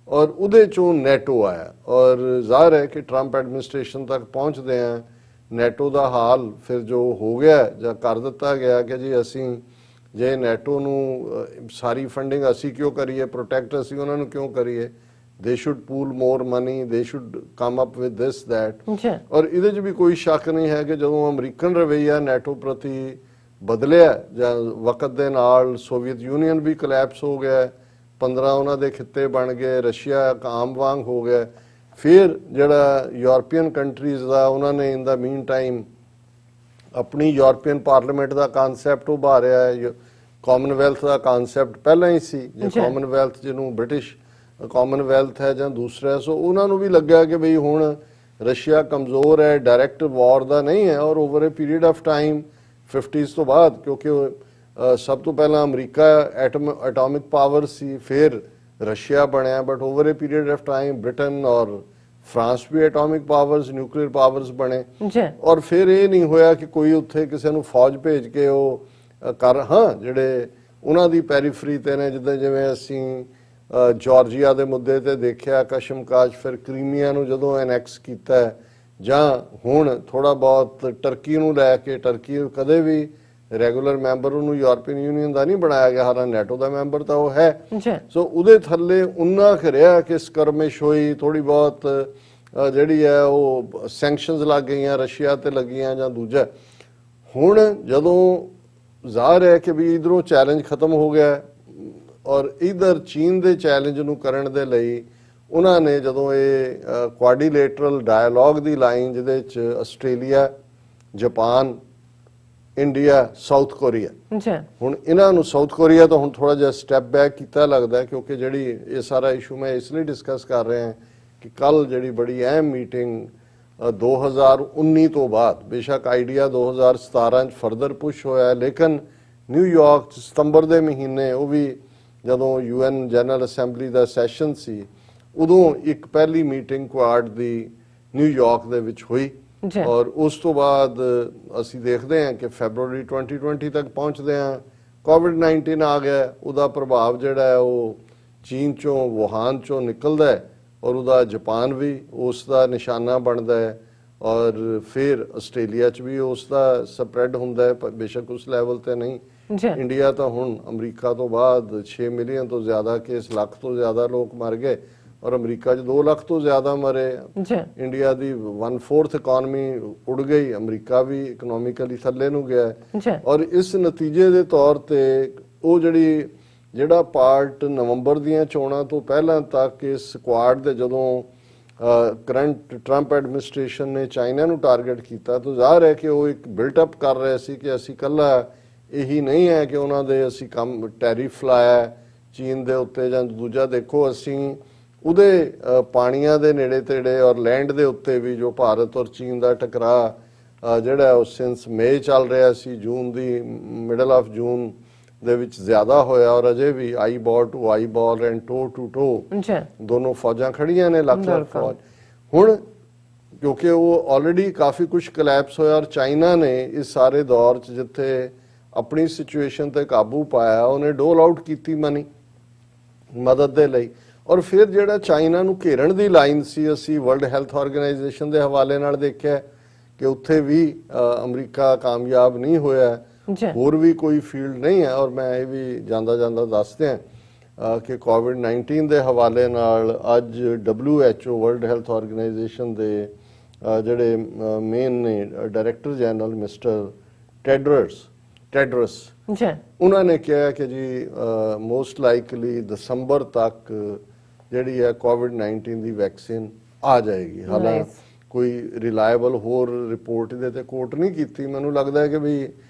ਔਰ ਉਹਦੇ ਚੋਂ ਨੈਟੋ ਆਇਆ। ਔਰ ਜ਼ਾਹਰ ਹੈ ਕਿ ਟਰੰਪ ਐਡਮਿਨਿਸਟ੍ਰੇਸ਼ਨ ਤੱਕ ਪਹੁੰਚਦੇ ਆ ਨੈਟੋ ਦਾ ਹਾਲ ਫਿਰ ਜੋ ਹੋ ਗਿਆ ਜਾਂ ਕਰ ਦਿੱਤਾ ਗਿਆ ਕਿ ਜੀ ਅਸੀਂ ਜੇ ਨੈਟੋ ਨੂੰ ਸਾਰੀ ਫੰਡਿੰਗ ਅਸੀਂ ਕਿਉਂ ਕਰੀਏ, ਪ੍ਰੋਟੈਕਟ ਅਸੀਂ ਉਹਨਾਂ ਨੂੰ ਕਿਉਂ ਕਰੀਏ, they should pool more money, they should come up with this that। ਔਰ ਇਹਦੇ 'ਚ ਵੀ ਕੋਈ ਸ਼ੱਕ ਨਹੀਂ ਹੈ ਕਿ ਜਦੋਂ ਅਮਰੀਕਨ ਰਵੱਈਆ ਨੈਟੋ ਪ੍ਰਤੀ ਬਦਲਿਆ ਜਾਂ ਵਕਤ ਦੇ ਨਾਲ ਸੋਵੀਅਤ ਯੂਨੀਅਨ ਵੀ ਕੋਲੈਪਸ ਹੋ ਗਿਆ, 15 ਉਹਨਾਂ ਦੇ ਖਿੱਤੇ ਬਣ ਗਏ, ਰਸ਼ੀਆ ਆਮ ਵਾਂਗ ਹੋ ਗਿਆ। ਫਿਰ ਜਿਹੜਾ ਯੂਰਪੀਅਨ ਕੰਟਰੀਜ਼ ਦਾ ਉਹਨਾਂ ਨੇ ਇਨ ਦਾ ਮੀਨ ਟਾਈਮ ਆਪਣੀ ਯੂਰਪੀਅਨ ਪਾਰਲੀਮੈਂਟ ਦਾ ਕਨਸੈਪਟ ਉਭਾਰਿਆ ਹੈ। ਕਾਮਨਵੈਲਥ ਦਾ ਕਨਸੈਪਟ ਪਹਿਲਾਂ ਹੀ ਸੀ, ਜੇ ਕਾਮਨਵੈਲਥ ਜਿਹਨੂੰ ਬ੍ਰਿਟਿਸ਼ ਕਾਮਨਵੈਲਥ ਹੈ ਜਾਂ ਦੂਸਰਾ। ਸੋ ਉਹਨਾਂ ਨੂੰ ਵੀ ਲੱਗਾ ਕਿ ਬਈ ਹੁਣ ਰਸ਼ੀਆ ਕਮਜ਼ੋਰ ਹੈ, ਡਾਇਰੈਕਟ ਵਾਰ ਦਾ ਨਹੀਂ ਹੈ। ਔਰ over A period of time 50s ਤੋਂ ਬਾਅਦ, ਕਿਉਂਕਿ ਸਭ ਤੋਂ ਪਹਿਲਾਂ ਅਮਰੀਕਾ ਐਟੋਮਿਕ ਪਾਵਰ ਸੀ, ਫਿਰ ਰਸ਼ੀਆ ਬਣਿਆ, but over A period of time Britain ਔਰ ਫਰਾਂਸ ਵੀ ਐਟੋਮਿਕ ਪਾਵਰਸ ਨਿਊਕਲੀਅਰ ਪਾਵਰਸ ਬਣੇ ਜੀ ਔਰ ਫਿਰ ਇਹ ਨਹੀਂ ਹੋਇਆ ਕਿ ਕੋਈ ਉੱਥੇ ਕਿਸੇ ਨੂੰ ਫੌਜ ਭੇਜ ਕੇ ਉਹ ਹਾਂ ਜਿਹੜੇ ਉਹਨਾਂ ਦੀ ਪੈਰੀਫਰੀ ਤੇ ਨੇ ਜਿਵੇਂ ਅਸੀਂ ਜਾਰਜੀਆ ਦੇ ਮੁੱਦੇ ਤੇ ਦੇਖਿਆ ਕਸ਼ਮਕਸ਼, ਫਿਰ ਕ੍ਰੀਮੀਆ ਨੂੰ ਜਦੋਂ ਐਨੈਕਸ ਕੀਤਾ ਜਾਂ ਹੁਣ ਥੋੜਾ ਬਹੁਤ ਟਰਕੀ ਨੂੰ ਲੈ ਕੇ, ਟਰਕੀ ਕਦੇ ਵੀ ਰੈਗੂਲਰ ਮੈਂਬਰ ਉਹਨੂੰ ਯੂਰਪੀਅਨ ਯੂਨੀਅਨ ਦਾ ਨਹੀਂ ਬਣਾਇਆ ਗਿਆ, ਹਾਲਾਂ ਨੈਟੋ ਦਾ ਮੈਂਬਰ ਤਾਂ ਉਹ ਹੈ। ਸੋ ਉਹਦੇ ਥੱਲੇ ਉਨਾ ਖਰਿਆ ਕਿ ਸਕਰਮਿਸ਼ ਹੋਈ ਥੋੜੀ ਬਹੁਤ, ਜਿਹੜੀ ਹੈ ਉਹ ਸੈਂਕਸ਼ਨਸ ਲੱਗ ਗਈਆਂ ਰਸ਼ੀਆ ਤੇ ਲੱਗੀਆਂ ਜਾਂ ਦੂਜਾ। ਹੁਣ ਜਦੋਂ ਜ਼ਾਹਰ ਹੈ ਕਿ ਵੀ ਇਧਰੋਂ ਚੈਲੰਜ ਖਤਮ ਹੋ ਗਿਆ ਔਰ ਇਧਰ ਚੀਨ ਦੇ ਚੈਲੰਜ ਨੂੰ ਕਰਨ ਦੇ ਲਈ ਉਹਨਾਂ ਨੇ ਜਦੋਂ ਇਹ ਕੁਆਡਰੀਲੇਟਰਲ ਡਾਇਲੋਗ ਦੀ ਲਾਈਨ ਜਿਹਦੇ ਵਿੱਚ Australia, Japan, India, south Korea, ਹੁਣ ਇਹਨਾਂ ਨੂੰ ਸਾਊਥ ਕੋਰੀਆ ਤੋਂ ਹੁਣ ਥੋੜਾ ਜਿਹਾ ਸਟੈਪ ਬੈਕ ਕੀਤਾ ਲੱਗਦਾ ਕਿਉਂਕਿ ਜਿਹੜੀ ਇਹ ਸਾਰਾ ਇਸ਼ੂ ਮੈਂ ਇਸ ਲਈ ਡਿਸਕਸ ਕਰ ਰਿਹਾ ਹਾਂ ਕਿ ਕੱਲ ਜਿਹੜੀ ਬੜੀ ਅਹਿਮ ਮੀਟਿੰਗ 2019 ਤੋਂ ਬਾਅਦ, ਬੇਸ਼ੱਕ ਆਈਡੀਆ 2017 ਚ ਫਰਦਰ ਪੁਸ਼ ਹੋਇਆ ਲੇਕਿਨ ਨਿਊਯਾਰਕ ਚ ਸਤੰਬਰ ਦੇ ਮਹੀਨੇ ਉਹ ਵੀ ਜਦੋਂ UN ਜਨਰਲ ਅਸੈਂਬਲੀ ਦਾ ਸੈਸ਼ਨ ਸੀ ਉਦੋਂ ਇੱਕ ਪਹਿਲੀ ਮੀਟਿੰਗ ਕੁਆਡ ਦੀ ਨਿਊਯਾਰਕ ਦੇ ਵਿੱਚ ਹੋਈ ਔਰ ਉਸ ਤੋਂ ਬਾਅਦ ਅਸੀਂ ਦੇਖਦੇ ਹਾਂ ਕਿ ਫੈਬਰੂਅਰੀ 2020 ਤੱਕ ਪਹੁੰਚਦੇ ਹਾਂ ਕੋਵਿਡ-19 ਆ ਗਿਆ, ਉਹਦਾ ਪ੍ਰਭਾਵ ਜਿਹੜਾ ਹੈ ਉਹ ਚੀਨ ਚੋਂ ਵੁਹਾਨ ਚੋਂ ਨਿਕਲਦਾ ਹੈ ਔਰ ਉਹਦਾ ਜਾਪਾਨ ਵੀ ਉਸ ਦਾ ਨਿਸ਼ਾਨਾ ਬਣਦਾ ਹੈ ਔਰ ਫਿਰ ਆਸਟ੍ਰੇਲੀਆ 'ਚ ਵੀ ਉਸ ਦਾ ਸਪਰੈਡ ਹੁੰਦਾ ਹੈ, ਬੇਸ਼ੱਕ ਉਸ ਲੈਵਲ ਤੇ ਨਹੀਂ। ਇੰਡੀਆ ਤਾਂ ਹੁਣ ਅਮਰੀਕਾ ਤੋਂ ਬਾਅਦ 6 ਮਿਲੀਅਨ ਤੋਂ ਜ਼ਿਆਦਾ ਕੇਸ, ਲੱਖ ਤੋਂ ਜ਼ਿਆਦਾ ਲੋਕ ਮਰ ਗਏ ਔਰ ਅਮਰੀਕਾ 'ਚ 2 ਲੱਖ ਤੋਂ ਜ਼ਿਆਦਾ ਮਰੇ। ਇੰਡੀਆ ਦੀ 1/4 ਇਕਨੋਮੀ ਉੜ ਗਈ, ਅਮਰੀਕਾ ਵੀ ਇਕਨੋਮਿਕਲੀ ਥੱਲੇ ਨੂੰ ਗਿਆ ਔਰ ਇਸ ਨਤੀਜੇ ਦੇ ਤੌਰ ਤੇ ਉਹ ਜਿਹੜਾ ਪਾਰਟ ਨਵੰਬਰ ਦੀਆਂ ਚੋਣਾਂ ਤੋਂ ਪਹਿਲਾਂ ਤੱਕ ਇਸ ਕੁਆਡ ਦੇ ਜਦੋਂ ਕਰੰਟ ਟਰੰਪ ਐਡਮਿਨਿਸਟ੍ਰੇਸ਼ਨ ਨੇ ਚਾਈਨਾ ਨੂੰ ਟਾਰਗੇਟ ਕੀਤਾ ਤਾਂ ਜ਼ਾਹਰ ਹੈ ਕਿ ਉਹ ਇੱਕ ਬਿਲਟ ਅਪ ਕਰ ਰਹੇ ਸੀ ਕਿ ਅਸੀਂ ਕੱਲਾ ਇਹੀ ਨਹੀਂ ਹੈ ਕਿ ਉਹਨਾਂ ਦੇ ਅਸੀਂ ਕੰਮ ਟੈਰਿਫ ਲਾਇਆ ਚੀਨ ਦੇ ਉੱਤੇ ਜਾਂ ਦੂਜਾ ਦੇਖੋ ਅਸੀਂ ਉਹਦੇ ਪਾਣੀਆਂ ਦੇ ਨੇੜੇ ਤੇੜੇ ਔਰ ਲੈਂਡ ਦੇ ਉੱਤੇ ਵੀ ਜੋ ਭਾਰਤ ਔਰ ਚੀਨ ਦਾ ਟਕਰਾਅ ਜਿਹੜਾ ਉਹ ਸਿੰਸ ਮਈ ਚੱਲ ਰਿਹਾ ਸੀ, ਜੂਨ ਦੀ ਮਿਡਲ ਆਫ ਜੂਨ ਦੇ ਵਿੱਚ ਜ਼ਿਆਦਾ ਹੋਇਆ ਔਰ ਅਜੇ ਵੀ eyeball to eyeball and toe to toe ਦੋਨੋਂ ਫੌਜਾਂ ਖੜੀਆਂ ਨੇ ਲੱਖ ਲੱਖ ਫੌਜ। ਹੁਣ ਕਿਉਂਕਿ ਉਹ ਆਲਰੇਡੀ ਕਾਫੀ ਕੁਝ ਕਲੈਪਸ ਹੋਇਆ ਔਰ ਚਾਈਨਾ ਨੇ ਇਸ ਸਾਰੇ ਦੌਰ 'ਚ ਜਿੱਥੇ ਆਪਣੀ ਸਿਚੁਏਸ਼ਨ ਤੇ ਕਾਬੂ ਪਾਇਆ ਉਹਨੇ ਡੋਲ ਆਊਟ ਕੀਤੀ ਮਨੀ ਮਦਦ ਦੇ ਲਈ ਔਰ ਫਿਰ ਜਿਹੜਾ ਚਾਈਨਾ ਨੂੰ ਘੇਰਨ ਦੀ ਲਾਈਨ ਸੀ ਅਸੀਂ ਵਰਲਡ ਹੈਲਥ ਆਰਗੇਨਾਈਜੇਸ਼ਨ ਦੇ ਹਵਾਲੇ ਨਾਲ ਦੇਖਿਆ ਕਿ ਉੱਥੇ ਵੀ ਅਮਰੀਕਾ ਕਾਮਯਾਬ ਨਹੀਂ ਹੋਇਆ, ਹੋਰ ਵੀ ਕੋਈ ਫੀਲਡ ਨਹੀਂ ਹੈ। ਔਰ ਮੈਂ ਇਹ ਵੀ ਜਾਂਦਾ ਦੱਸ ਦਿਆਂ ਕਿ ਕੋਵਿਡ-19 ਦੇ ਹਵਾਲੇ ਨਾਲ ਅੱਜ WHO ਵਰਲਡ ਹੈਲਥ ਆਰਗੇਨਾਈਜੇਸ਼ਨ ਦੇ ਜਿਹੜੇ ਮੇਨ ਨੇ ਡਾਇਰੈਕਟਰ ਜਨਰਲ ਮਿਸਟਰ ਟੈਡਰਸ ਉਹਨਾਂ ਨੇ ਕਿਹਾ ਕਿ ਜੀ ਮੋਸਟ ਲਾਈਕਲੀ ਦਸੰਬਰ ਤੱਕ ਜਿਹੜੀ ਹੈ ਕੋਵਿਡ-19 ਦੀ ਵੈਕਸੀਨ ਆ ਜਾਏਗੀ। ਹਾਲਾਂਕਿ ਕੋਈ ਰਿਲਾਇਬਲ ਹੋਰ ਰਿਪੋਰਟ ਇਹਦੇ ਤੇ ਕੋਟ ਨਹੀਂ ਕੀਤੀ। ਮੈਨੂੰ ਲੱਗਦਾ ਹੈ ਕਿ ਵੀ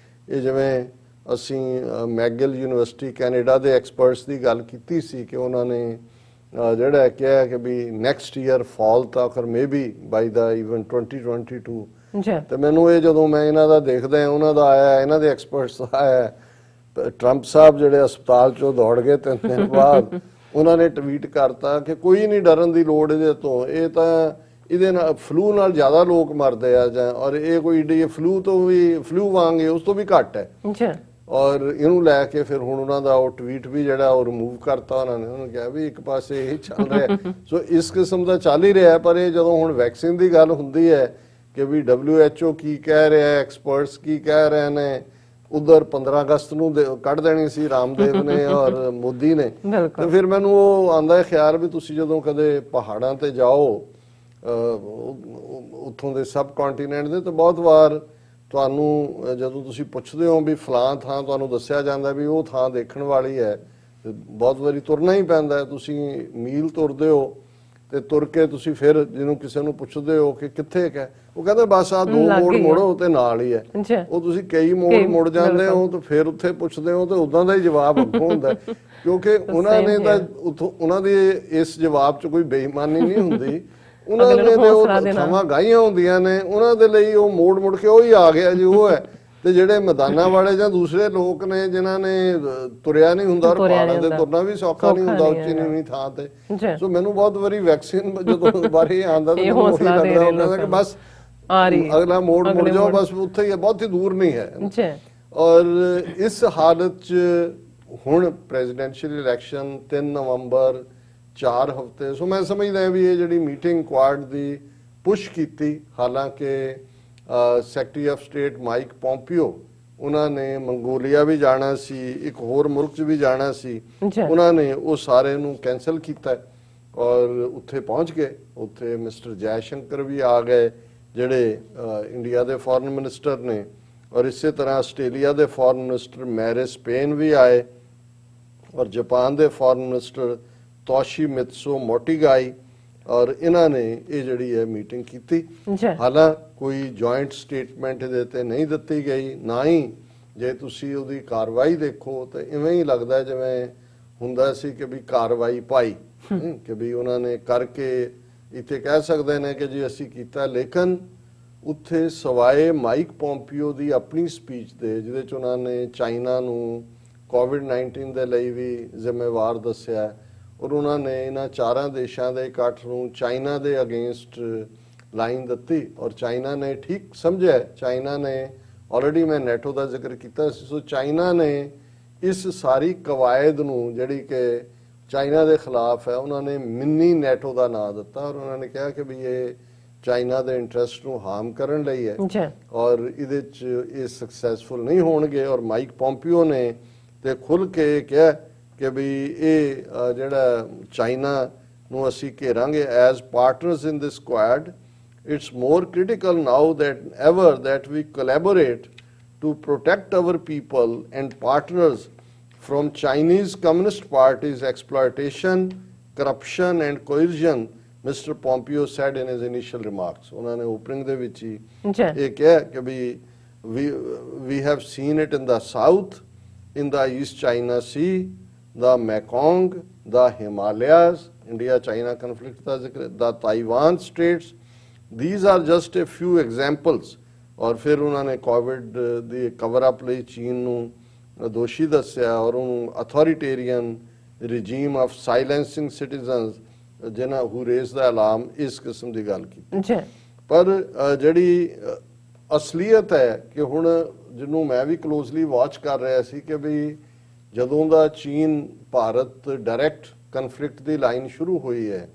ਇਹ ਜਿਵੇਂ ਅਸੀਂ ਮੈਗਿਲ ਯੂਨੀਵਰਸਿਟੀ ਕੈਨੇਡਾ ਦੇ ਐਕਸਪਰਟਸ ਦੀ ਗੱਲ ਕੀਤੀ ਸੀ ਕਿ ਉਹਨਾਂ ਨੇ ਜਿਹੜਾ ਕਿਹਾ ਕਿ ਵੀ ਨੈਕਸਟ ਈਅਰ ਫਾਲ ਤੱਕ ਔਰ ਮੇਬੀ ਬਾਈ ਦਾ ਇਵਨ 2022 ਤੇ ਮੈਨੂੰ ਇਹ ਜਦੋਂ ਮੈਂ ਇਹਨਾਂ ਦਾ ਦੇਖਦਾ ਉਹਨਾਂ ਦਾ ਆਇਆ ਇਹਨਾਂ ਦੇ ਐਕਸਪਰਟਸ ਆਇਆ ਟਰੰਪ ਸਾਹਿਬ ਜਿਹੜੇ ਹਸਪਤਾਲ ਚੋਂ ਦੌੜ ਗਏ 3 ਦਿਨ ਬਾਅਦ ਉਹਨਾਂ ਨੇ ਟਵੀਟ ਕਰਤਾ ਕਿ ਕੋਈ ਨਹੀਂ ਡਰਨ ਦੀ ਲੋੜ ਇਹਦੇ ਤੋਂ, ਇਹ ਤਾਂ ਇਹਦੇ ਨਾਲ ਫਲੂ ਨਾਲ ਜ਼ਿਆਦਾ ਲੋਕ ਮਰਦੇ ਆ ਜਾਂ ਔਰ ਇਹ ਕੋਈ ਫਲੂ ਤੋਂ ਵੀ ਫਲੂ ਵਾਂਗ ਉਸ ਤੋਂ ਵੀ ਘੱਟ ਹੈ ਔਰ ਇਹਨੂੰ ਲੈ ਕੇ ਫਿਰ ਹੁਣ ਉਹਨਾਂ ਦਾ ਉਹ ਟਵੀਟ ਵੀ ਜਿਹੜਾ ਉਹ ਰਿਮੂਵ ਕਰਤਾ ਉਹਨਾਂ ਨੇ। ਉਹਨਾਂ ਕਿਹਾ ਵੀ ਇੱਕ ਪਾਸੇ ਇਹ ਚੱਲ ਰਿਹਾ ਸੋ ਇਸ ਕਿਸਮ ਦਾ ਚੱਲ ਹੀ ਰਿਹਾ ਪਰ ਇਹ ਜਦੋਂ ਹੁਣ ਵੈਕਸੀਨ ਦੀ ਗੱਲ ਹੁੰਦੀ ਹੈ ਕਿ ਵੀ WHO ਕੀ ਕਹਿ ਰਿਹਾ ਐਕਸਪਰਟਸ ਕੀ ਕਹਿ ਰਹੇ ਨੇ ਉਧਰ 15 ਅਗਸਤ ਨੂੰ ਕੱਢ ਦੇਣੀ ਸੀ ਰਾਮਦੇਵ ਨੇ ਔਰ ਮੋਦੀ ਨੇ ਤੇ ਫਿਰ ਮੈਨੂੰ ਉਹ ਆਂਦਾ ਹੈ ਖਿਆਲ ਵੀ ਤੁਸੀਂ ਜਦੋਂ ਕਦੇ ਪਹਾੜਾਂ ਤੇ ਜਾਓ ਉੱਥੋਂ ਦੇ ਸਬ ਕੰਟੀਨੈਂਟ ਦੇ ਤਾਂ ਬਹੁਤ ਵਾਰ ਤੁਹਾਨੂੰ ਜਦੋਂ ਤੁਸੀਂ ਪੁੱਛਦੇ ਹੋ ਵੀ ਫਲਾਂ ਥਾਂ ਤੁਹਾਨੂੰ ਦੱਸਿਆ ਜਾਂਦਾ ਵੀ ਉਹ ਥਾਂ ਦੇਖਣ ਵਾਲੀ ਹੈ ਬਹੁਤ ਵਾਰੀ ਤੁਰਨਾ ਹੀ ਪੈਂਦਾ ਹੈ। ਤੁਸੀਂ ਮੀਲ ਤੁਰਦੇ ਹੋ ਤੇ ਤੁਰ ਕੇ ਤੁਸੀਂ ਫਿਰ ਜਿਹਨੂੰ ਕਿਸੇ ਨੂੰ ਪੁੱਛਦੇ ਹੋ ਕਿ ਕਿੱਥੇ ਹੈ ਉਹ ਕਹਿੰਦਾ ਬਸ ਆ 2 ਮੋੜ ਮੋੜੋ ਤੇ ਨਾਲ ਹੀ ਹੈ। ਉਹ ਤੁਸੀਂ ਕਈ ਮੋੜ ਮੁੜ ਜਾਂਦੇ ਹੋ ਤੇ ਫਿਰ ਉੱਥੇ ਪੁੱਛਦੇ ਹੋ ਤੇ ਉਦਾਂ ਦਾ ਹੀ ਜਵਾਬ ਅੱਗੋਂ ਹੁੰਦਾ ਕਿਉਂਕਿ ਉਹਨਾਂ ਨੇ ਤਾਂ ਉਹਨਾਂ ਦੇ ਇਸ ਜਵਾਬ 'ਚ ਕੋਈ ਬੇਈਮਾਨੀ ਨਹੀਂ ਹੁੰਦੀ। ਉਹਨਾਂ ਨੇ ਉਹ ਥਾਵਾਂ ਗਾਈਆਂ ਹੁੰਦੀਆਂ ਨੇ ਉਹਨਾਂ ਦੇ ਲਈ ਉਹ ਮੋੜ ਮੁੜ ਕੇ ਉਹ ਹੀ ਆ ਗਿਆ ਜੀ ਉਹ ਹੈ ਤੇ ਜਿਹੜੇ ਮੈਦਾਨਾਂ ਵਾਲੇ ਜਾਂ ਦੂਸਰੇ ਲੋਕ ਨੇ ਜਿਨ੍ਹਾਂ ਨੇ ਤੁਰਿਆ ਨਹੀਂ ਹੁੰਦਾ ਔਰ ਪਹਾੜਾਂ ਤੇ ਤੁਰਨਾ ਵੀ ਸੌਖਾ ਨਹੀਂ ਹੁੰਦਾ ਉੱਚੀ ਨੀਵੀਂ ਥਾਂ ਤੇ। ਸੋ ਮੈਨੂੰ ਬਹੁਤ ਵਾਰੀ ਵੈਕਸੀਨ ਜਦੋਂ ਬਾਰੇ ਆਉਂਦਾ ਤਾਂ ਮੈਨੂੰ ਉਹੀ ਲੱਗਦਾ ਹੁੰਦਾ ਕਿ ਬਸ ਅਗਲਾ ਮੋੜ ਮੁੜ ਜਾਓ, ਬਸ ਉੱਥੇ ਹੀ ਹੈ, ਬਹੁਤ ਹੀ ਦੂਰ ਨਹੀਂ ਹੈ। ਔਰ ਇਸ ਹਾਲਤ 'ਚ ਹੁਣ ਪ੍ਰੈਜ਼ੀਡੈਂਸ਼ੀਅਲ ਇਲੈਕਸ਼ਨ 3 ਨਵੰਬਰ 4 ਹਫ਼ਤੇ, ਸੋ ਮੈਂ ਸਮਝਦਾ ਵੀ ਇਹ ਜਿਹੜੀ ਮੀਟਿੰਗ ਕੁਆਡ ਦੀ ਪੁਸ਼ ਕੀਤੀ, ਹਾਲਾਂਕਿ secretary of state Mike Pompeo ਉਹਨਾਂ ਨੇ ਮੰਗੋਲੀਆ ਵੀ ਜਾਣਾ ਸੀ, ਇੱਕ ਹੋਰ ਮੁਲਕ 'ਚ ਵੀ ਜਾਣਾ ਸੀ, ਉਹਨਾਂ ਨੇ ਉਹ ਸਾਰੇ ਨੂੰ ਕੈਂਸਲ ਕੀਤਾ ਔਰ ਉੱਥੇ ਪਹੁੰਚ ਗਏ। ਉੱਥੇ ਮਿਸਟਰ ਜੈ ਸ਼ੰਕਰ ਵੀ ਆ ਗਏ ਜਿਹੜੇ ਇੰਡੀਆ ਦੇ ਫੋਰਨ ਮਿਨਿਸਟਰ ਨੇ, ਔਰ ਇਸੇ ਤਰ੍ਹਾਂ ਆਸਟ੍ਰੇਲੀਆ ਦੇ ਫੋਰਨ ਮਿਨਿਸਟਰ ਮੈਰਿਸ ਪੇਨ ਵੀ ਆਏ, ਔਰ ਜਾਪਾਨ ਦੇ ਫੋਰਨ ਮਿਨਿਸਟਰ ਤੋਸ਼ੀਮਿਤਸੂ ਮੋਟੀਗਾਈ, ਔਰ ਇਹਨਾਂ ਨੇ ਇਹ ਜਿਹੜੀ ਹੈ ਮੀਟਿੰਗ ਕੀਤੀ। ਹਾਲਾਂ ਕੋਈ ਜੁਆਇੰਟ ਸਟੇਟਮੈਂਟ ਇਹਦੇ ਤੇ ਨਹੀਂ ਦਿੱਤੀ ਗਈ, ਨਾ ਹੀ ਜੇ ਤੁਸੀਂ ਉਹਦੀ ਕਾਰਵਾਈ ਦੇਖੋ ਤਾਂ ਇਵੇਂ ਹੀ ਲੱਗਦਾ ਜਿਵੇਂ ਹੁੰਦਾ ਸੀ ਕਿ ਵੀ ਕਾਰਵਾਈ ਪਾਈ, ਕਿ ਵੀ ਉਹਨਾਂ ਨੇ ਕਰਕੇ ਇੱਥੇ ਕਹਿ ਸਕਦੇ ਨੇ ਕਿ ਜੀ ਅਸੀਂ ਕੀਤਾ, ਲੇਕਿਨ ਉੱਥੇ ਸਵਾਏ ਮਾਈਕ ਪੋਂਪੀਓ ਦੀ ਆਪਣੀ ਸਪੀਚ ਦੇ ਜਿਹਦੇ 'ਚ ਉਹਨਾਂ ਨੇ ਚਾਈਨਾ ਨੂੰ ਕੋਵਿਡ-19 ਦੇ ਲਈ ਵੀ ਜ਼ਿੰਮੇਵਾਰ ਦੱਸਿਆ, ਔਰ ਉਹਨਾਂ ਨੇ ਇਹਨਾਂ ਚਾਰਾਂ ਦੇਸ਼ਾਂ ਦੇ ਇਕੱਠ ਨੂੰ ਚਾਈਨਾ ਦੇ ਅਗੇਂਸਟ ਲਾਈਨ ਦਿੱਤੀ, ਔਰ ਚਾਈਨਾ ਨੇ ਠੀਕ ਸਮਝਿਆ। ਚਾਈਨਾ ਨੇ ਆਲਰੇਡੀ ਮੈਂ ਨੈਟੋ ਦਾ ਜ਼ਿਕਰ ਕੀਤਾ ਸੀ, ਸੋ ਚਾਈਨਾ ਨੇ ਇਸ ਸਾਰੀ ਕਵਾਇਦ ਨੂੰ ਜਿਹੜੀ ਕਿ ਚਾਈਨਾ ਦੇ ਖਿਲਾਫ ਹੈ, ਉਹਨਾਂ ਨੇ ਮਿੰਨੀ ਨੈਟੋ ਦਾ ਨਾਂ ਦਿੱਤਾ, ਔਰ ਉਹਨਾਂ ਨੇ ਕਿਹਾ ਕਿ ਵੀ ਇਹ ਚਾਈਨਾ ਦੇ ਇੰਟਰਸਟ ਨੂੰ ਹਾਰਮ ਕਰਨ ਲਈ ਹੈ ਔਰ ਇਹਦੇ 'ਚ ਇਹ ਸਕਸੈਸਫੁਲ ਨਹੀਂ ਹੋਣਗੇ। ਔਰ ਮਾਈਕ ਪੋਂਪੀਓ ਨੇ ਤੇ ਖੁੱਲ੍ਹ ਕੇ ਕਿਹਾ ਕਿ ਵੀ ਇਹ ਜਿਹੜਾ ਚਾਈਨਾ ਨੂੰ ਅਸੀਂ ਘੇਰਾਂਗੇ as partners in this quad. It's more critical now that ever that we collaborate to protect our people and partners from Chinese Communist Party's exploitation, corruption and coercion, Mr. Pompeo said in his initial remarks. ਉਹਨਾਂ ਨੇ opening ਦੇ ਵਿੱਚ ਹੀ ਇਹ ਕਿਹਾ ਕਿ ਵੀ we have seen it in the south, in the East China Sea, the Mekong, the Himalayas, India-China conflict ਦਾ ਜ਼ਿਕਰ, the Taiwan states. These are just a few examples. ਔਰ ਫਿਰ ਉਹਨਾਂ ਨੇ ਕੋਵਿਡ ਦੀ ਕਵਰ ਅਪ ਲਈ ਚੀਨ ਨੂੰ ਦੋਸ਼ੀ ਦੱਸਿਆ ਔਰ ਉਹਨੂੰ ਅਥੋਰੀਟੇਰੀਅਨ ਰਿਜੀਮ ਆਫ ਸਾਇਲੈਂਸਿੰਗ ਸਿਟੀਜ਼ਨਸ ਜਿਹਨਾਂ ਹੂ ਰੇਜ਼ ਦਾ ਅਲਾਰਮ, ਇਸ ਕਿਸਮ ਦੀ ਗੱਲ ਕੀਤੀ। ਪਰ ਜਿਹੜੀ ਅਸਲੀਅਤ ਹੈ ਕਿ ਹੁਣ ਜਿਹਨੂੰ ਮੈਂ ਵੀ ਕਲੋਜ਼ਲੀ ਵਾਚ ਕਰ ਰਿਹਾ ਸੀ ਕਿ ਵੀ ਜਦੋਂ ਦਾ ਚੀਨ ਭਾਰਤ ਡਾਇਰੈਕਟ ਕਨਫਲਿਕਟ ਦੀ ਲਾਈਨ ਸ਼ੁਰੂ ਹੋਈ ਹੈ,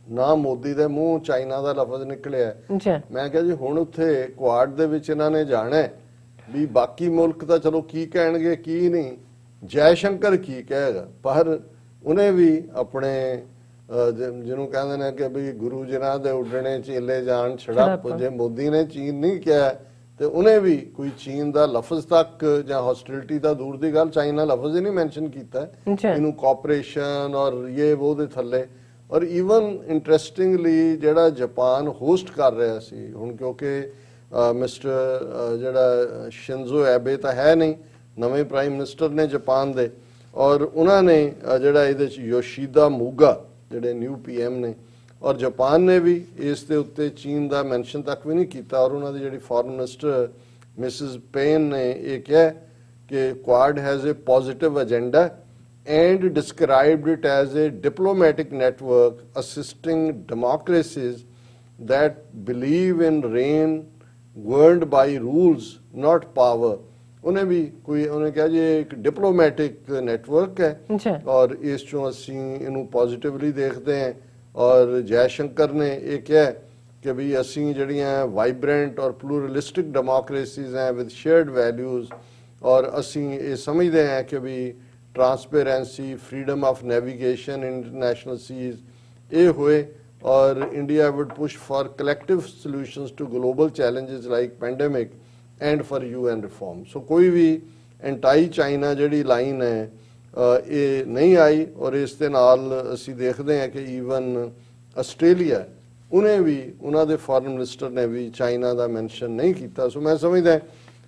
ਨਾ ਮੋਦੀ ਦੇ ਮੂੰਹ ਚਾਈਨਾ ਦਾ ਲਫ਼ਜ਼ ਨਿਕਲਿਆ। ਮੈਂ ਕਿਹਾ ਜੀ ਹੁਣ ਉੱਥੇ ਕੁਆਡ ਦੇ ਵਿੱਚ ਇਹਨਾਂ ਨੇ ਜਾਣਾ ਵੀ ਬਾਕੀ ਮੁਲਕ ਤਾਂ ਚਲੋ ਕੀ ਕਹਿਣਗੇ ਕੀ ਨਹੀਂ, ਜੈ ਸ਼ੰਕਰ ਕੀ ਕਹੇਗਾ, ਪਰ ਉਹਨੇ ਵੀ ਆਪਣੇ ਜਿਹਨੂੰ ਕਹਿੰਦੇ ਨੇ ਕਿ ਵੀ ਗੁਰੂ ਜਿਨ੍ਹਾਂ ਦੇ ਉੱਡਣੇ ਚੇਲੇ ਜਾਣ ਛੜਪ, ਜੇ ਮੋਦੀ ਨੇ ਚੀਨ ਨਹੀਂ ਕਿਹਾ ਤੇ ਉਹਨੇ ਵੀ ਕੋਈ ਚੀਨ ਦਾ ਲਫ਼ਜ਼ ਤੱਕ ਜਾਂ ਹੌਸਟਿਲਿਟੀ ਦਾ ਦੂਰ ਦੀ ਗੱਲ, ਚਾਈਨਾ ਲਫ਼ਜ਼ ਹੀ ਨਹੀਂ ਮੈਂਸ਼ਨ ਕੀਤਾ ਇਹਨੂੰ, ਕੋਆਪਰੇਸ਼ਨ ਔਰ ਇਹ ਉਹ ਦੇ ਥੱਲੇ। ਔਰ ਈਵਨ ਇੰਟਰਸਟਿੰਗਲੀ ਜਿਹੜਾ ਜਾਪਾਨ ਹੋਸਟ ਕਰ ਰਿਹਾ ਸੀ ਹੁਣ, ਕਿਉਂਕਿ ਮਿਸਟਰ ਜਿਹੜਾ ਸ਼ਿੰਜ਼ੋ ਐਬੇ ਤਾਂ ਹੈ ਨਹੀਂ, ਨਵੇਂ ਪ੍ਰਾਈਮ ਮਿਨਿਸਟਰ ਨੇ ਜਾਪਾਨ ਦੇ, ਔਰ ਉਹਨਾਂ ਨੇ ਜਿਹੜਾ ਇਹਦੇ 'ਚ ਯੋਸ਼ੀਦਾ ਮੂਗਾ ਜਿਹੜੇ ਨਿਊ PM ਨੇ, ਔਰ ਜਾਪਾਨ ਨੇ ਵੀ ਇਸ ਦੇ ਉੱਤੇ ਚੀਨ ਦਾ ਮੈਂਸ਼ਨ ਤੱਕ ਵੀ ਨਹੀਂ ਕੀਤਾ। ਔਰ ਉਹਨਾਂ ਦੀ ਜਿਹੜੀ ਫੋਰਨ ਮਿਨਿਸਟਰ ਮਿਸਿਸ ਪੇਨ ਨੇ ਇਹ ਕਿਹਾ ਕਿ Quad has a positive agenda and described it as a diplomatic network assisting democracies that believe in reign governed by rules, not power. ਉਹਨੇ ਵੀ ਕੋਈ ਉਹਨੇ ਕਿਹਾ ਜੀ ਇੱਕ ਡਿਪਲੋਮੈਟਿਕ ਨੈਟਵਰਕ ਹੈ ਔਰ ਇਸ ਚੋਂ ਅਸੀਂ ਇਹਨੂੰ ਪੋਜ਼ਿਟਿਵਲੀ ਦੇਖਦੇ ਹਾਂ। ਔਰ ਜੈ ਸ਼ੰਕਰ ਨੇ ਇਹ ਕਿਹਾ ਕਿ ਵੀ ਅਸੀਂ ਜਿਹੜੀਆਂ ਵਾਈਬ੍ਰੈਂਟ ਔਰ ਪਲੂਰਲਿਸਟਿਕ ਡੈਮੋਕ੍ਰੇਸੀਜ਼ ਹੈ ਵਿਦ ਸ਼ੇਅਰਡ ਵੈਲਿਊਜ਼, ਔਰ ਅਸੀਂ ਇਹ ਸਮਝਦੇ ਹਾਂ ਕਿ ਵੀ transparency, freedom of navigation in international seas ये हुए, और India would push for collective solutions to global challenges like pandemic and for UN reform. So कोई भी एंटाई चाइना ਜਿਹੜੀ ਲਾਈਨ ਹੈ ਇਹ ਨਹੀਂ ਆਈ, ਔਰ ਇਸ ਦੇ ਨਾਲ ਅਸੀਂ ਦੇਖਦੇ ਹਾਂ ਕਿ ਈਵਨ ਆਸਟ੍ਰੇਲੀਆ ਉਹਨੇ ਵੀ ਉਹਨਾਂ ਦੇ ਫੋਰਨ ਮਿਨਿਸਟਰ ਨੇ ਵੀ ਚਾਈਨਾ ਦਾ ਮੈਂਸ਼ਨ ਨਹੀਂ ਕੀਤਾ। ਸੋ ਮੈਂ ਸਮਝਦਾ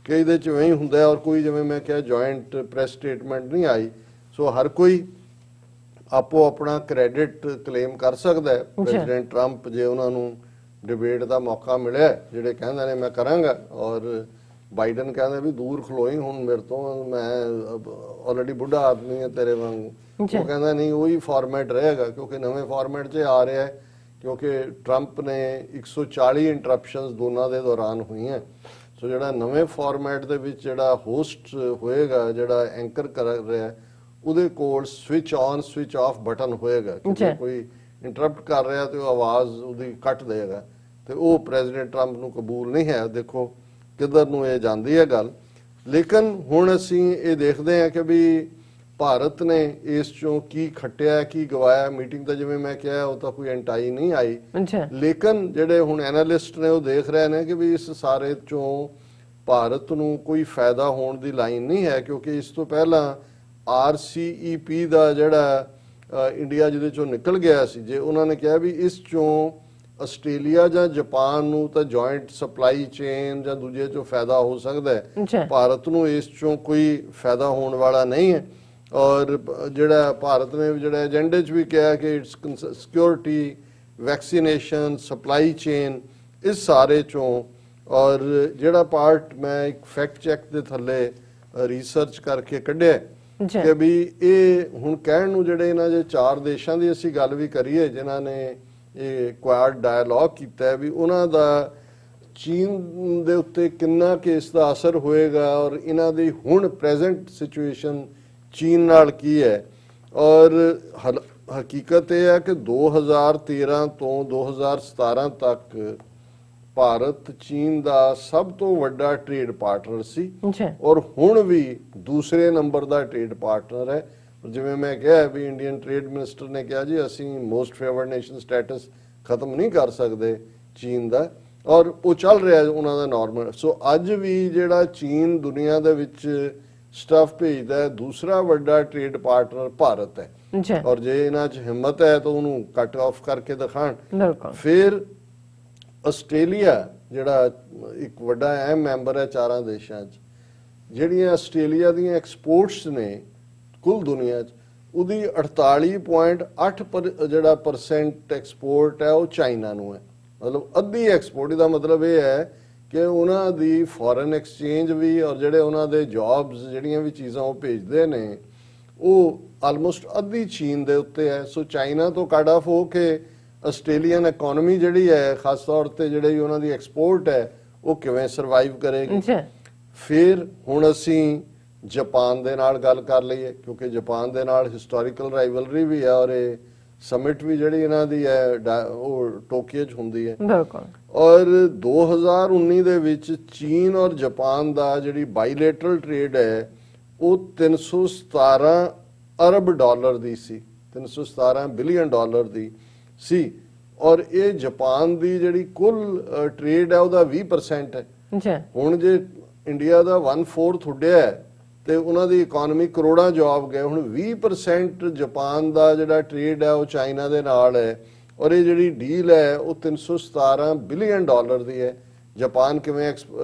ਕਿ ਇਹਦੇ 'ਚ ਐਂ ਹੁੰਦਾ, ਔਰ ਕੋਈ ਜਿਵੇਂ ਮੈਂ ਕਿਹਾ ਜੁਆਇੰਟ ਪ੍ਰੈਸ ਸਟੇਟਮੈਂਟ ਨਹੀਂ ਆਈ। ਸੋ ਹਰ ਕੋਈ ਆਪੋ ਆਪਣਾ ਕ੍ਰੈਡਿਟ ਕਲੇਮ ਕਰ ਸਕਦਾ ਹੈ। ਪ੍ਰੈਜ਼ੀਡੈਂਟ ਟਰੰਪ ਜੇ ਉਹਨਾਂ ਨੂੰ ਡਿਬੇਟ ਦਾ ਮੌਕਾ ਮਿਲਿਆ, ਜਿਹੜੇ ਕਹਿੰਦੇ ਨੇ ਮੈਂ ਕਰਾਂਗਾ, ਔਰ ਬਾਈਡਨ ਕਹਿੰਦਾ ਵੀ ਦੂਰ ਖਲੋਈ ਹੁਣ ਮੇਰੇ ਤੋਂ, ਮੈਂ ਆਲਰੇਡੀ ਬੁੱਢਾ ਆਦਮੀ ਹਾਂ ਤੇਰੇ ਵਾਂਗੂ। ਉਹ ਕਹਿੰਦਾ ਨਹੀਂ, ਉਹੀ ਫਾਰਮੈਟ ਰਹੇਗਾ, ਕਿਉਂਕਿ ਨਵੇਂ ਫਾਰਮੈਟ 'ਚ ਆ ਰਿਹਾ ਹੈ, ਕਿਉਂਕਿ ਟਰੰਪ ਨੇ 140 ਇੰਟਰਪਸ਼ਨਸ ਦੋਨਾਂ ਦੇ ਦੌਰਾਨ ਹੋਈਆਂ। ਸੋ ਜਿਹੜਾ ਨਵੇਂ ਫਾਰਮੈਟ ਦੇ ਵਿੱਚ ਜਿਹੜਾ ਹੋਸਟ ਹੋਏਗਾ, ਜਿਹੜਾ ਐਂਕਰ ਕਰ ਰਿਹਾ, ਉਹਦੇ ਕੋਲ switch on switch off button ਹੋਏਗਾ ਕਿ ਜੇ ਕੋਈ ਇੰਟਰਪਟ ਕਰ ਰਿਹਾ ਤੇ ਉਹ ਆਵਾਜ਼ ਉਹਦੀ ਕੱਟ ਦੇਗਾ, ਤੇ ਉਹ ਪ੍ਰੈਜ਼ੀਡੈਂਟ ਟਰੰਪ ਨੂੰ ਕਬੂਲ ਨਹੀਂ ਹੈ। ਦੇਖੋ ਕਿੱਧਰ ਨੂੰ ਇਹ ਜਾਂਦੀ ਹੈ ਗੱਲ। ਲੇਕਿਨ ਹੁਣ ਅਸੀਂ ਇਹ ਦੇਖਦੇ ਹਾਂ ਕਿ ਵੀ ਭਾਰਤ ਨੇ ਇਸ ਚੋਂ ਕੀ ਖੱਟਿਆ ਕੀ ਗਵਾਇਆ। ਮੀਟਿੰਗ ਤਾਂ ਜਿਵੇਂ ਮੈਂ ਕਿਹਾ ਉਹ ਤਾਂ ਕੋਈ ਐਂਟਾਈ ਨਹੀਂ ਆਈ, ਲੇਕਿਨ ਜਿਹੜੇ ਹੁਣ ਐਨਾਲਿਸਟ ਨੇ ਉਹ ਦੇਖ ਰਹੇ ਨੇ ਕਿ ਵੀ ਇਸ ਸਾਰੇ ਚੋਂ ਭਾਰਤ ਨੂੰ ਕੋਈ ਫਾਇਦਾ ਹੋਣ ਦੀ ਲਾਈਨ ਨਹੀਂ ਹੈ, ਕਿਉਂਕਿ ਇਸ ਤੋਂ ਪਹਿਲਾਂ RCEP ਦਾ ਜਿਹੜਾ ਇੰਡੀਆ ਜਿਹਦੇ ਚੋਂ ਨਿਕਲ ਗਿਆ ਸੀ, ਜੇ ਉਹਨਾਂ ਨੇ ਕਿਹਾ ਵੀ ਇਸ ਚੋਂ ਆਸਟ੍ਰੇਲੀਆ ਜਾਂ ਜਾਪਾਨ ਨੂੰ ਤਾਂ ਜੁਆਇੰਟ ਸਪਲਾਈ ਚੇਨ ਜਾਂ ਦੂਜੇ ਚੋਂ ਫਾਇਦਾ ਹੋ ਸਕਦਾ ਹੈ, ਭਾਰਤ ਨੂੰ ਇਸ ਚੋਂ ਕੋਈ ਫਾਇਦਾ ਹੋਣ ਵਾਲਾ ਨਹੀਂ ਹੈ। ਔਰ ਜਿਹੜਾ ਭਾਰਤ ਨੇ ਜਿਹੜਾ ਏਜੰਡੇ 'ਚ ਵੀ ਕਿਹਾ ਕਿ it's security, vaccination, supply chain, ਇਸ ਸਾਰੇ ਚੋਂ। ਔਰ ਜਿਹੜਾ ਪਾਰਟ ਮੈਂ ਇੱਕ ਫੈਕਟ ਚੈੱਕ ਦੇ ਥੱਲੇ ਰਿਸਰਚ ਕਰਕੇ ਕੱਢਿਆ ਕਿ ਵੀ ਇਹ ਹੁਣ ਕਹਿਣ ਨੂੰ ਜਿਹੜੇ ਇਹਨਾਂ ਦੇ 4 ਦੇਸ਼ਾਂ ਦੀ ਅਸੀਂ ਗੱਲ ਵੀ ਕਰੀਏ ਜਿਨ੍ਹਾਂ ਨੇ ਇਹ ਕੁਆਡ ਡਾਇਲੌਗ ਕੀਤਾ, ਵੀ ਉਹਨਾਂ ਦਾ ਚੀਨ ਦੇ ਉੱਤੇ ਕਿੰਨਾ ਇਸ ਦਾ ਅਸਰ ਹੋਏਗਾ ਔਰ ਇਹਨਾਂ ਦੀ ਹੁਣ ਪ੍ਰੈਜ਼ੈਂਟ ਸਿਚੁਏਸ਼ਨ ਚੀਨ ਨਾਲ ਕੀ ਹੈ। ਔਰ ਹਕੀਕਤ ਇਹ ਹੈ ਕਿ 2013 ਤੋਂ 2017 ਤੱਕ ਭਾਰਤ ਚੀਨ ਦਾ ਸਭ ਤੋਂ ਵੱਡਾ ਟ੍ਰੇਡ ਪਾਰਟਨਰ ਸੀ ਔਰ ਹੁਣ ਵੀ ਦੂਸਰੇ ਨੰਬਰ ਦਾ ਟ੍ਰੇਡ ਪਾਰਟਨਰ ਹੈ। ਜਿਵੇਂ ਮੈਂ ਕਿਹਾ ਵੀ ਇੰਡੀਅਨ ਟ੍ਰੇਡ ਮਿਨਿਸਟਰ ਨੇ ਕਿਹਾ ਜੀ ਅਸੀਂ ਮੋਸਟ ਫੇਵਰਡ ਨੇਸ਼ਨ ਸਟੇਟਸ ਖਤਮ ਨਹੀਂ ਕਰ ਸਕਦੇ ਚੀਨ ਦਾ, ਔਰ ਉਹ ਚੱਲ ਰਿਹਾ ਉਹਨਾਂ ਦਾ ਨਾਰਮਲ। ਸੋ ਅੱਜ ਵੀ ਜਿਹੜਾ ਚੀਨ ਦੁਨੀਆ ਦੇ ਵਿੱਚ ਸਟਫ ਭੇਜਦਾ ਹੈ, ਦੂਸਰਾ ਵੱਡਾ ਟ੍ਰੇਡ ਪਾਰਟਨਰ ਭਾਰਤ ਹੈ। ਔਰ ਜੇ ਇਹਨਾਂ 'ਚ ਹਿੰਮਤ ਹੈ ਤਾਂ ਉਹਨੂੰ ਕੱਟ ਆਫ ਕਰਕੇ ਦਿਖਾਣ। ਫਿਰ ਆਸਟ੍ਰੇਲੀਆ ਜਿਹੜਾ ਇੱਕ ਵੱਡਾ ਅਹਿਮ ਮੈਂਬਰ ਹੈ 4 ਦੇਸ਼ਾਂ 'ਚ, ਜਿਹੜੀਆਂ ਆਸਟ੍ਰੇਲੀਆ ਦੀਆਂ ਐਕਸਪੋਰਟਸ ਨੇ ਕੁੱਲ ਦੁਨੀਆ 'ਚ, ਉਹਦੀ 48.8 ਜਿਹੜਾ % ਐਕਸਪੋਰਟ ਹੈ ਉਹ ਚਾਈਨਾ ਨੂੰ ਹੈ। ਮਤਲਬ ਅੱਧੀ ਐਕਸਪੋਰਟ। ਦਾ ਮਤਲਬ ਇਹ ਹੈ ਕਿ ਉਹਨਾਂ ਦੀ ਫੋਰਨ ਐਕਸਚੇਂਜ ਵੀ ਔਰ ਜਿਹੜੇ ਉਹਨਾਂ ਦੇ ਜੌਬਸ ਜਿਹੜੀਆਂ ਵੀ ਚੀਜ਼ਾਂ ਉਹ ਭੇਜਦੇ ਨੇ ਉਹ ਆਲਮੋਸਟ ਅੱਧੀ ਚੀਨ ਦੇ ਉੱਤੇ ਹੈ। ਸੋ ਚਾਈਨਾ ਤੋਂ ਕੱਟ ਆਫ ਹੋ ਕੇ ਆਸਟ੍ਰੇਲੀਅਨ ਇਕਨੋਮੀ ਜਿਹੜੀ ਹੈ ਖਾਸ ਤੌਰ ਤੇ ਜਿਹੜੀ ਉਹਨਾਂ ਦੀ ਐਕਸਪੋਰਟ ਹੈ ਉਹ ਕਿਵੇਂ ਸਰਵਾਈਵ ਕਰੇਗੀ। ਫਿਰ ਹੁਣ ਅਸੀਂ ਜਾਪਾਨ ਦੇ ਨਾਲ ਗੱਲ ਕਰ ਲਈਏ, ਕਿਉਂਕਿ ਜਾਪਾਨ ਦੇ ਨਾਲ ਹਿਸਟੋਰੀਕਲ ਰਾਈਵਲਰੀ ਵੀ ਹੈ ਔਰ ਇਹ ਸਮਿਟ ਵੀ ਜਿਹੜੀ ਇਹਨਾਂ ਦੀ ਹੈ ਉਹ ਟੋਕੀਓ 'ਚ ਹੁੰਦੀ ਹੈ। ਔਰ 2019 ਦੇ ਵਿੱਚ ਚੀਨ ਔਰ ਜਾਪਾਨ ਦਾ ਜਿਹੜੀ ਬਾਈਲੇਟਰਲ ਟ੍ਰੇਡ ਹੈ ਉਹ 317 ਅਰਬ ਡਾਲਰ ਦੀ ਸੀ, 317 ਬਿਲੀਅਨ ਡਾਲਰ ਦੀ ਸੀ। ਔਰ ਇਹ ਜਾਪਾਨ ਦੀ ਜਿਹੜੀ ਕੁੱਲ ਟ੍ਰੇਡ ਹੈ ਉਹਦਾ 20% ਹੈ। ਹੁਣ ਜੇ ਇੰਡੀਆ ਦਾ 1/4 ਉੱਡਿਆ ਤੇ ਉਹਨਾਂ ਦੀ ਇਕਨੋਮੀ ਕਰੋੜਾਂ ਜੌਬ ਗਏ, ਹੁਣ 20% ਜਾਪਾਨ ਦਾ ਜਿਹੜਾ ਟ੍ਰੇਡ ਹੈ ਉਹ ਚਾਈਨਾ ਦੇ ਨਾਲ ਹੈ ਔਰ ਇਹ ਜਿਹੜੀ ਡੀਲ ਹੈ ਉਹ 317 ਬਿਲੀਅਨ ਡਾਲਰ ਦੀ ਹੈ। ਜਾਪਾਨ ਕਿਵੇਂ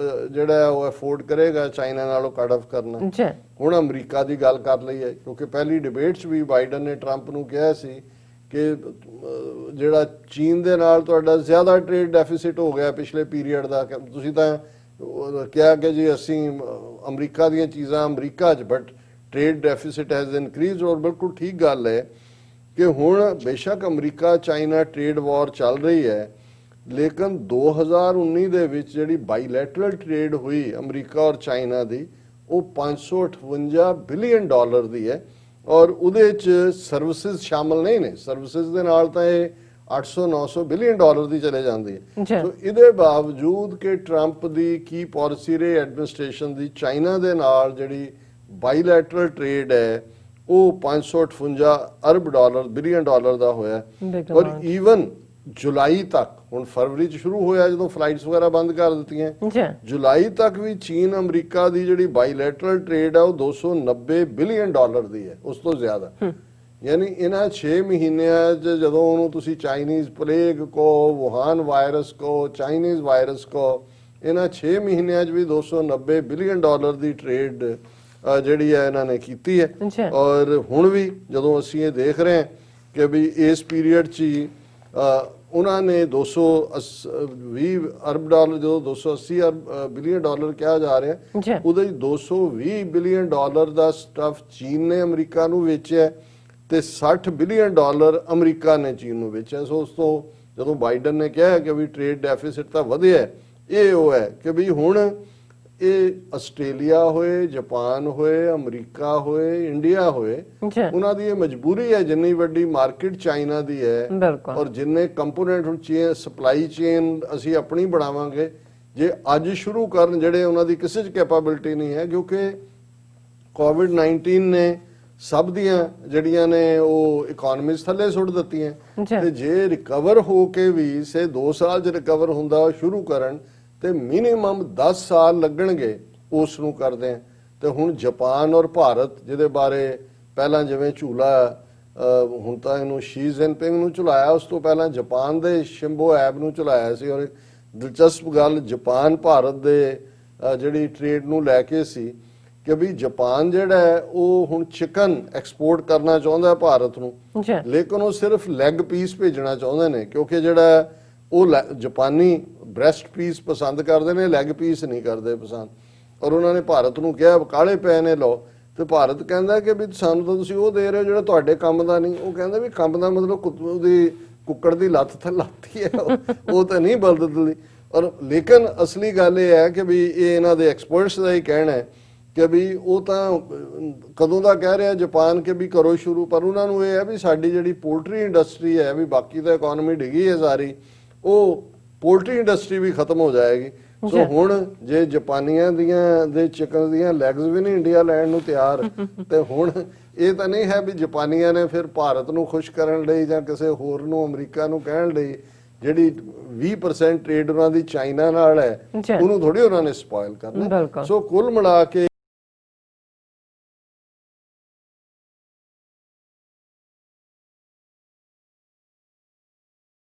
ਜਿਹੜਾ ਉਹ ਅਫੋਰਡ ਕਰੇਗਾ ਚਾਈਨਾ ਨਾਲੋਂ ਕੱਟ ਆਫ ਕਰਨਾ। ਹੁਣ ਅਮਰੀਕਾ ਦੀ ਗੱਲ ਕਰ ਲਈ ਹੈ, ਕਿਉਂਕਿ ਪਹਿਲੀ ਡਿਬੇਟ 'ਚ ਵੀ ਬਾਈਡਨ ਨੇ ਟਰੰਪ ਨੂੰ ਕਿਹਾ ਸੀ ਕਿ ਜਿਹੜਾ ਚੀਨ ਦੇ ਨਾਲ ਤੁਹਾਡਾ ਜ਼ਿਆਦਾ ਟ੍ਰੇਡ ਡੈਫਿਸਿਟ ਹੋ ਗਿਆ ਪਿਛਲੇ ਪੀਰੀਅਡ ਦਾ, ਤੁਸੀਂ ਤਾਂ ਕਿਹਾ ਕਿ ਜੀ ਅਸੀਂ ਅਮਰੀਕਾ ਦੀਆਂ ਚੀਜ਼ਾਂ ਅਮਰੀਕਾ 'ਚ, ਬਟ ਟ੍ਰੇਡ ਡੈਫਿਸਿਟ ਹੈਜ਼ ਇਨਕਰੀਜ਼ਡ। ਔਰ ਬਿਲਕੁਲ ਠੀਕ ਗੱਲ ਹੈ ਕਿ ਹੁਣ ਬੇਸ਼ੱਕ ਅਮਰੀਕਾ ਚਾਈਨਾ ਟ੍ਰੇਡ ਵਾਰ ਚੱਲ ਰਹੀ ਹੈ, ਲੇਕਿਨ 2019 ਦੇ ਵਿੱਚ ਜਿਹੜੀ ਬਾਈਲੈਟਰਲ ਟ੍ਰੇਡ ਹੋਈ ਅਮਰੀਕਾ ਔਰ ਚਾਈਨਾ ਦੀ ਉਹ 558 ਬਿਲੀਅਨ ਡਾਲਰ ਦੀ ਹੈ ਔਰ ਉਹਦੇ 'ਚ ਸਰਵਿਸਿਜ਼ ਸ਼ਾਮਲ ਨਹੀਂ ਨੇ। ਸਰਵਿਸਿਜ਼ ਦੇ ਨਾਲ ਤਾਂ ਇਹ 800-900 ਬਿਲੀਅਨ ਡਾਲਰ ਦੀ ਚਲੇ ਜਾਂਦੀ ਹੈ। ਸੋ ਇਹਦੇ ਬਾਵਜੂਦ ਕਿ ਟਰੰਪ ਦੀ ਕੀ ਪਾਲਿਸੀ ਰਹੀ ਐਡਮਿਨਿਸਟ੍ਰੇਸ਼ਨ ਦੀ, ਚਾਈਨਾ ਦੇ ਨਾਲ ਜਿਹੜੀ ਬਾਈਲੈਟਰਲ ਟ੍ਰੇਡ ਹੈ ਉਹ 558 ਅਰਬ ਡਾਲਰ ਬਿਲੀਅਨ ਡਾਲਰ ਦਾ ਹੋਇਆ। ਔਰ ਈਵਨ ਜੁਲਾਈ ਤੱਕ, ਹੁਣ ਫਰਵਰੀ 'ਚ ਸ਼ੁਰੂ ਹੋਇਆ ਜਦੋਂ ਫਲਾਈਟਸ ਵਗੈਰਾ ਬੰਦ ਕਰ ਦਿੱਤੀਆਂ, ਜੁਲਾਈ ਤੱਕ ਵੀ ਚੀਨ ਅਮਰੀਕਾ ਦੀ ਜਿਹੜੀ ਬਾਈਲੈਟਰਲ ਟ੍ਰੇਡ ਹੈ ਉਹ 290 ਬਿਲੀਅਨ ਡਾਲਰ ਦੀ ਹੈ, ਉਸ ਤੋਂ ਜ਼ਿਆਦਾ। ਯਾਨੀ ਇਹਨਾਂ 6 ਮਹੀਨਿਆਂ 'ਚ ਜਦੋਂ ਉਹਨੂੰ ਤੁਸੀਂ ਚਾਈਨੀਜ਼ ਪਲੇਗ ਕੋ, ਵੁਹਾਨ ਵਾਇਰਸ ਕੋ, ਚਾਈਨੀਜ਼ ਵਾਇਰਸ ਕੋ, ਇਹਨਾਂ 6 ਮਹੀਨਿਆਂ 'ਚ ਵੀ 290 ਬਿਲੀਅਨ ਡਾਲਰ ਦੀ ਟ੍ਰੇਡ ਜਿਹੜੀ ਹੈ ਇਹਨਾਂ ਨੇ ਕੀਤੀ ਹੈ। ਔਰ ਹੁਣ ਵੀ ਜਦੋਂ ਅਸੀਂ ਇਹ ਦੇਖ ਰਹੇ ਹਾਂ ਕਿ ਵੀ ਇਸ ਪੀਰੀਅਡ 'ਚ ਹੀ ਉਹਨਾਂ ਨੇ 220 ਅਰਬ ਡਾਲਰ, ਜਦੋਂ 280 ਬਿਲੀਅਨ ਡਾਲਰ ਕਿਹਾ ਜਾ ਰਿਹਾ, ਜੀ ਉਹਦੇ 220 ਬਿਲੀਅਨ ਡਾਲਰ ਦਾ ਸਟਫ ਚੀਨ ਨੇ ਅਮਰੀਕਾ ਨੂੰ ਵੇਚਿਆ ਤੇ 60 ਬਿਲੀਅਨ ਡਾਲਰ ਅਮਰੀਕਾ ਨੇ ਚੀਨ ਨੂੰ ਵੇਚਿਆ। ਸੋ ਉਸ ਤੋਂ ਜਦੋਂ ਬਾਈਡਨ ਨੇ ਕਿਹਾ ਕਿ ਵੀ ਟ੍ਰੇਡ ਡੈਫਿਸਿਟ ਤਾਂ ਵਧਿਆ ਹੈ, ਇਹ ਉਹ ਹੈ ਕਿ ਵੀ ਹੁਣ ਇਹ ਆਸਟ੍ਰੇਲੀਆ ਹੋਏ, ਜਾਪਾਨ ਹੋਏ, ਅਮਰੀਕਾ ਹੋਏ, ਇੰਡੀਆ ਹੋਏ, ਜੀ ਉਹਨਾਂ ਦੀ ਇਹ ਮਜਬੂਰੀ ਹੈ, ਜਿੰਨੀ ਵੱਡੀ ਮਾਰਕੀਟ ਚਾਈਨਾ ਦੀ ਹੈ ਬਿਲਕੁਲ ਔਰ ਜਿੰਨੇ ਕੰਪੋਨੈਂਟ ਹੁਣ ਸਪਲਾਈ ਚੇਨ ਅਸੀਂ ਆਪਣੀ ਬਣਾਵਾਂਗੇ, ਜੇ ਅੱਜ ਸ਼ੁਰੂ ਕਰਨ ਜਿਹੜੇ ਉਹਨਾਂ ਦੀ ਕਿਸੇ 'ਚ ਕੈਪੇਬਿਲਿਟੀ ਨਹੀਂ ਹੈ, ਕਿਉਂਕਿ ਕੋਵਿਡ-19 ਨੇ ਸਭ ਦੀਆਂ ਜਿਹੜੀਆਂ ਨੇ ਉਹ ਇਕਨੋਮੀਜ਼ ਥੱਲੇ ਸੁੱਟ ਦਿੱਤੀਆਂ। ਤੇ ਜੇ ਰਿਕਵਰ ਹੋ ਕੇ ਵੀ ਸੇ 2 ਸਾਲ 'ਚ ਰਿਕਵਰ ਹੁੰਦਾ ਉਹ ਸ਼ੁਰੂ ਕਰਨ ਤੇ ਮਿਨੀਮਮ 10 ਸਾਲ ਲੱਗਣਗੇ ਉਸ ਨੂੰ ਕਰਦੇ ਆ। ਤੇ ਹੁਣ ਜਾਪਾਨ ਔਰ ਭਾਰਤ, ਜਿਹਦੇ ਬਾਰੇ ਪਹਿਲਾਂ ਜਿਵੇਂ ਝੂਲਾ ਹੁਣ ਤਾਂ ਇਹਨੂੰ ਸ਼ੀ ਜਿਨਪਿੰਗ ਨੂੰ ਝੁਲਾਇਆ, ਉਸ ਤੋਂ ਪਹਿਲਾਂ ਜਾਪਾਨ ਦੇ ਸ਼ਿੰਬੋ ਐਬ ਨੂੰ ਝੁਲਾਇਆ ਸੀ। ਔਰ ਦਿਲਚਸਪ ਗੱਲ ਜਾਪਾਨ ਭਾਰਤ ਦੇ ਜਿਹੜੀ ਟ੍ਰੇਡ ਨੂੰ ਲੈ ਕੇ ਸੀ ਕਿ ਵੀ ਜਾਪਾਨ ਜਿਹੜਾ ਹੈ ਉਹ ਹੁਣ ਚਿਕਨ ਐਕਸਪੋਰਟ ਕਰਨਾ ਚਾਹੁੰਦਾ ਹੈ ਭਾਰਤ ਨੂੰ, ਲੇਕਿਨ ਉਹ ਸਿਰਫ ਲੈਗ ਪੀਸ ਭੇਜਣਾ ਚਾਹੁੰਦੇ ਨੇ, ਕਿਉਂਕਿ ਜਿਹੜਾ ਉਹ ਜਾਪਾਨੀ ਬ੍ਰੈਸਟ ਪੀਸ ਪਸੰਦ ਕਰਦੇ ਨੇ, ਲੈਗ ਪੀਸ ਨਹੀਂ ਕਰਦੇ ਪਸੰਦ। ਔਰ ਉਹਨਾਂ ਨੇ ਭਾਰਤ ਨੂੰ ਕਿਹਾ ਕਾਲੇ ਪੈ ਨੇ ਲਓ, ਤੇ ਭਾਰਤ ਕਹਿੰਦਾ ਕਿ ਵੀ ਸਾਨੂੰ ਤਾਂ ਤੁਸੀਂ ਉਹ ਦੇ ਰਹੇ ਹੋ ਜਿਹੜਾ ਤੁਹਾਡੇ ਕੰਮ ਦਾ ਨਹੀਂ। ਉਹ ਕਹਿੰਦਾ ਵੀ ਕੰਮ ਦਾ ਮਤਲਬ ਉਹਦੀ ਕੁੱਕੜ ਦੀ ਲੱਤ ਤੇ ਲਾਤੀ ਹੈ, ਉਹ ਤਾਂ ਨਹੀਂ ਬਦਲਦੀ। ਔਰ ਲੇਕਿਨ ਅਸਲੀ ਗੱਲ ਇਹ ਹੈ ਕਿ ਵੀ ਇਹ ਇਹਨਾਂ ਦੇ ਐਕਸਪਰਟਸ ਦਾ ਹੀ ਕਹਿਣਾ ਹੈ ਕਿ ਵੀ ਉਹ ਤਾਂ ਕਦੋਂ ਦਾ ਕਹਿ ਰਿਹਾ ਜਾਪਾਨ ਕਿ ਵੀ ਕਰੋ ਸ਼ੁਰੂ, ਪਰ ਉਹਨਾਂ ਨੂੰ ਇਹ ਹੈ ਵੀ ਸਾਡੀ ਜਿਹੜੀ ਪੋਲਟਰੀ ਇੰਡਸਟਰੀ ਹੈ, ਵੀ ਬਾਕੀ ਤਾਂ ਇਕਨੋਮੀ ਡਿੱਗੀ ਹੈ ਸਾਰੀ, ਉਹ ਪੋਲਟਰੀ ਇੰਡਸਟਰੀ ਵੀ ਖਤਮ ਹੋ ਜਾਏਗੀ। ਸੋ ਹੁਣ ਜੇ ਜਾਪਾਨੀਆਂ ਦੀਆਂ ਦੇ ਚਿਕਨ ਦੀਆਂ ਲੈਗਸ ਵੀ ਨਹੀਂ ਇੰਡੀਆ ਲੈਣ ਨੂੰ ਤਿਆਰ, ਤੇ ਹੁਣ ਇਹ ਤਾਂ ਨਹੀਂ ਹੈ ਵੀ ਜਾਪਾਨੀਆਂ ਨੇ ਫਿਰ ਭਾਰਤ ਨੂੰ ਖੁਸ਼ ਕਰਨ ਲਈ ਜਾਂ ਕਿਸੇ ਹੋਰ ਨੂੰ ਅਮਰੀਕਾ ਨੂੰ ਕਹਿਣ ਲਈ ਜਿਹੜੀ 20% ਟ੍ਰੇਡ ਉਹਨਾਂ ਦੀ ਚਾਈਨਾ ਨਾਲ ਹੈ ਉਹਨੂੰ ਥੋੜੀ ਉਹਨਾਂ ਨੇ ਸਪੋਇਲ ਕਰਨਾ। ਸੋ ਕੁੱਲ ਮਿਲਾ ਕੇ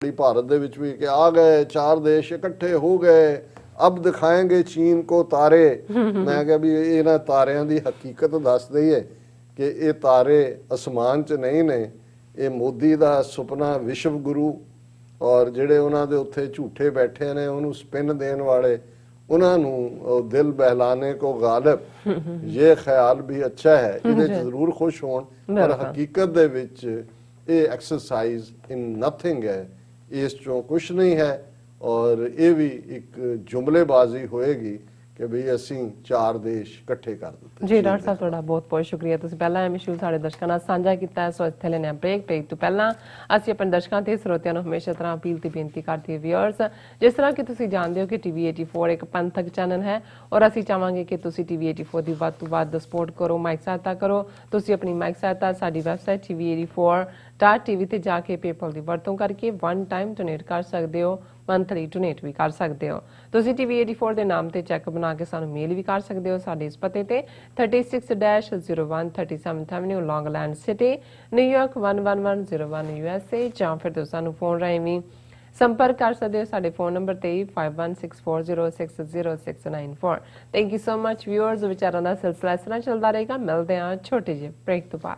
भारत ਦੇ ਵਿੱਚ ਵੀ ਕਿ ਆ ਗਏ 4 ਦੇਸ਼ ਇਕੱਠੇ ਹੋ ਗਏ, ਅਬ ਦਿਖਾਏਂਗੇ ਚੀਨ ਕੋ ਤਾਰੇ। ਮੈਂ ਕਿਹਾ ਵੀ ਇਹਨਾਂ ਤਾਰਿਆਂ ਦੀ ਹਕੀਕਤ ਦੱਸ ਦਈਏ ਕਿ ਇਹ ਤਾਰੇ ਅਸਮਾਨ 'ਚ ਨਹੀਂ ਨੇ, ਇਹ ਮੋਦੀ ਦਾ ਸੁਪਨਾ ਵਿਸ਼ਵ ਗੁਰੂ ਔਰ ਜਿਹੜੇ ਉਹਨਾਂ ਦੇ ਉੱਥੇ ਝੂਠੇ ਬੈਠੇ ਨੇ ਉਹਨੂੰ ਸਪਿਨ ਦੇਣ ਵਾਲੇ, ਉਹਨਾਂ ਨੂੰ ਦਿਲ ਬਹਿਲਾਨੇ ਕੋ ਗਾਲਿਬ, ਇਹ ਖਿਆਲ ਵੀ ਅੱਛਾ ਹੈ, ਇਹਦੇ 'ਚ ਜ਼ਰੂਰ ਖੁਸ਼ ਹੋਣ। ਪਰ ਹਕੀਕਤ ਦੇ ਵਿੱਚ ਇਹ ਐਕਸਰਸਾਈਜ਼ ਇਨ ਨਥਿੰਗ ਹੈ, ਇਸ ਚੋਂ ਕੁਛ ਨਹੀਂ ਹੈ। ਔਰ ਇਹ ਵੀ ਇੱਕ ਜੁਮਲੇਬਾਜ਼ੀ ਹੋਏਗੀ ਕਿ ਵੀ ਅਸੀਂ 4 ਦੇਸ਼ ਇਕੱਠੇ ਕਰ ਦਿੱਤੇ। ਜੀ ਡਾਕਟਰ ਸਾਹਿਬ ਤੁਹਾਡਾ ਬਹੁਤ ਬਹੁਤ ਸ਼ੁਕਰੀਆ, ਤੁਸੀਂ ਪਹਿਲਾਂ ਇਹ ਇਸ਼ੂ ਸਾਡੇ ਦਰਸ਼ਕਾਂ ਨਾਲ ਸਾਂਝਾ ਕੀਤਾ। ਸੋ ਇੱਥੇ ਲੈਣੇ ਬ੍ਰੇਕ ਤੋਂ ਪਹਿਲਾਂ ਅਸੀਂ ਆਪਣੇ ਦਰਸ਼ਕਾਂ ਤੇ ਸਰੋਤਿਆਂ ਨੂੰ ਹਮੇਸ਼ਾ ਤਰ੍ਹਾਂ ਅਪੀਲ ਤੇ ਬੇਨਤੀ ਕਰਦੇ ਹਾਂ ਵਿਊਅਰਸ, ਜਿਸ ਤਰ੍ਹਾਂ ਕਿ ਤੁਸੀਂ ਜਾਣਦੇ ਹੋ ਕਿ ਟੀਵੀ 84 ਇੱਕ ਪੰਥਕ ਚੈਨਲ ਹੈ ਔਰ ਅਸੀਂ ਚਾਹਾਂਗੇ ਕਿ ਤੁਸੀਂ ਟੀਵੀ 84 ਦੀ ਵੱਧ ਤੋਂ ਵੱਧ ਸਪੋਰਟ ਕਰੋ, ਮਾਈਕ ਸਹਾਇਤਾ ਕਰੋ। ਤੁਸੀਂ ਆਪਣੀ ਮਾਈਕ ਸਹਾਇਤਾ ਸਾਡੀ ਵੈਬਸਾਈਟ tv84.tv ਤੇ ਜਾ ਕੇ ਪੇਪਲ ਦੀ ਵਰਤੋਂ ਕਰਕੇ 1 ਟਾਈਮ ਡੋਨੇਟ ਕਰ ਸਕਦੇ ਹੋ, ਮੰਥਲੀ ਡੋਨੇਟ ਵੀ ਕਰ ਸਕਦੇ ਹੋ। ਤੁਸੀਂ ਟੀਵੀ 84 ਦੇ ਨਾਮ ਤੇ ਚੈੱਕ ਬਣਾ ਕੇ ਸਾਨੂੰ ਮੇਲ ਵੀ ਕਰ ਸਕਦੇ ਹੋ ਸਾਡੇ ਇਸ ਪਤੇ ਤੇ 36-01 37th avenue Long Island city, New York 11101 USA, ਜਾਂ ਫਿਰ ਤੁਸੀਂ ਸਾਨੂੰ ਫੋਨ ਰਾਹੀਂ ਵੀ ਸੰਪਰਕ ਕਰ ਸਕਦੇ ਹੋ ਸਾਡੇ ਫੋਨ ਨੰਬਰ ਤੇ 5164060694। Thank you so much viewers, ਵਿਚਾਰਾਂ ਦਾ ਸਿਲਸਿਲਾ ਇਸ ਤਰ੍ਹਾਂ ਚੱਲਦਾ ਰਹੇਗਾ। ਮਿਲਦੇ ਹਾਂ ਛੋਟੇ ਜਿਹੇ ਬ੍ਰੇਕ ਤੋਂ ਬਾਅਦ।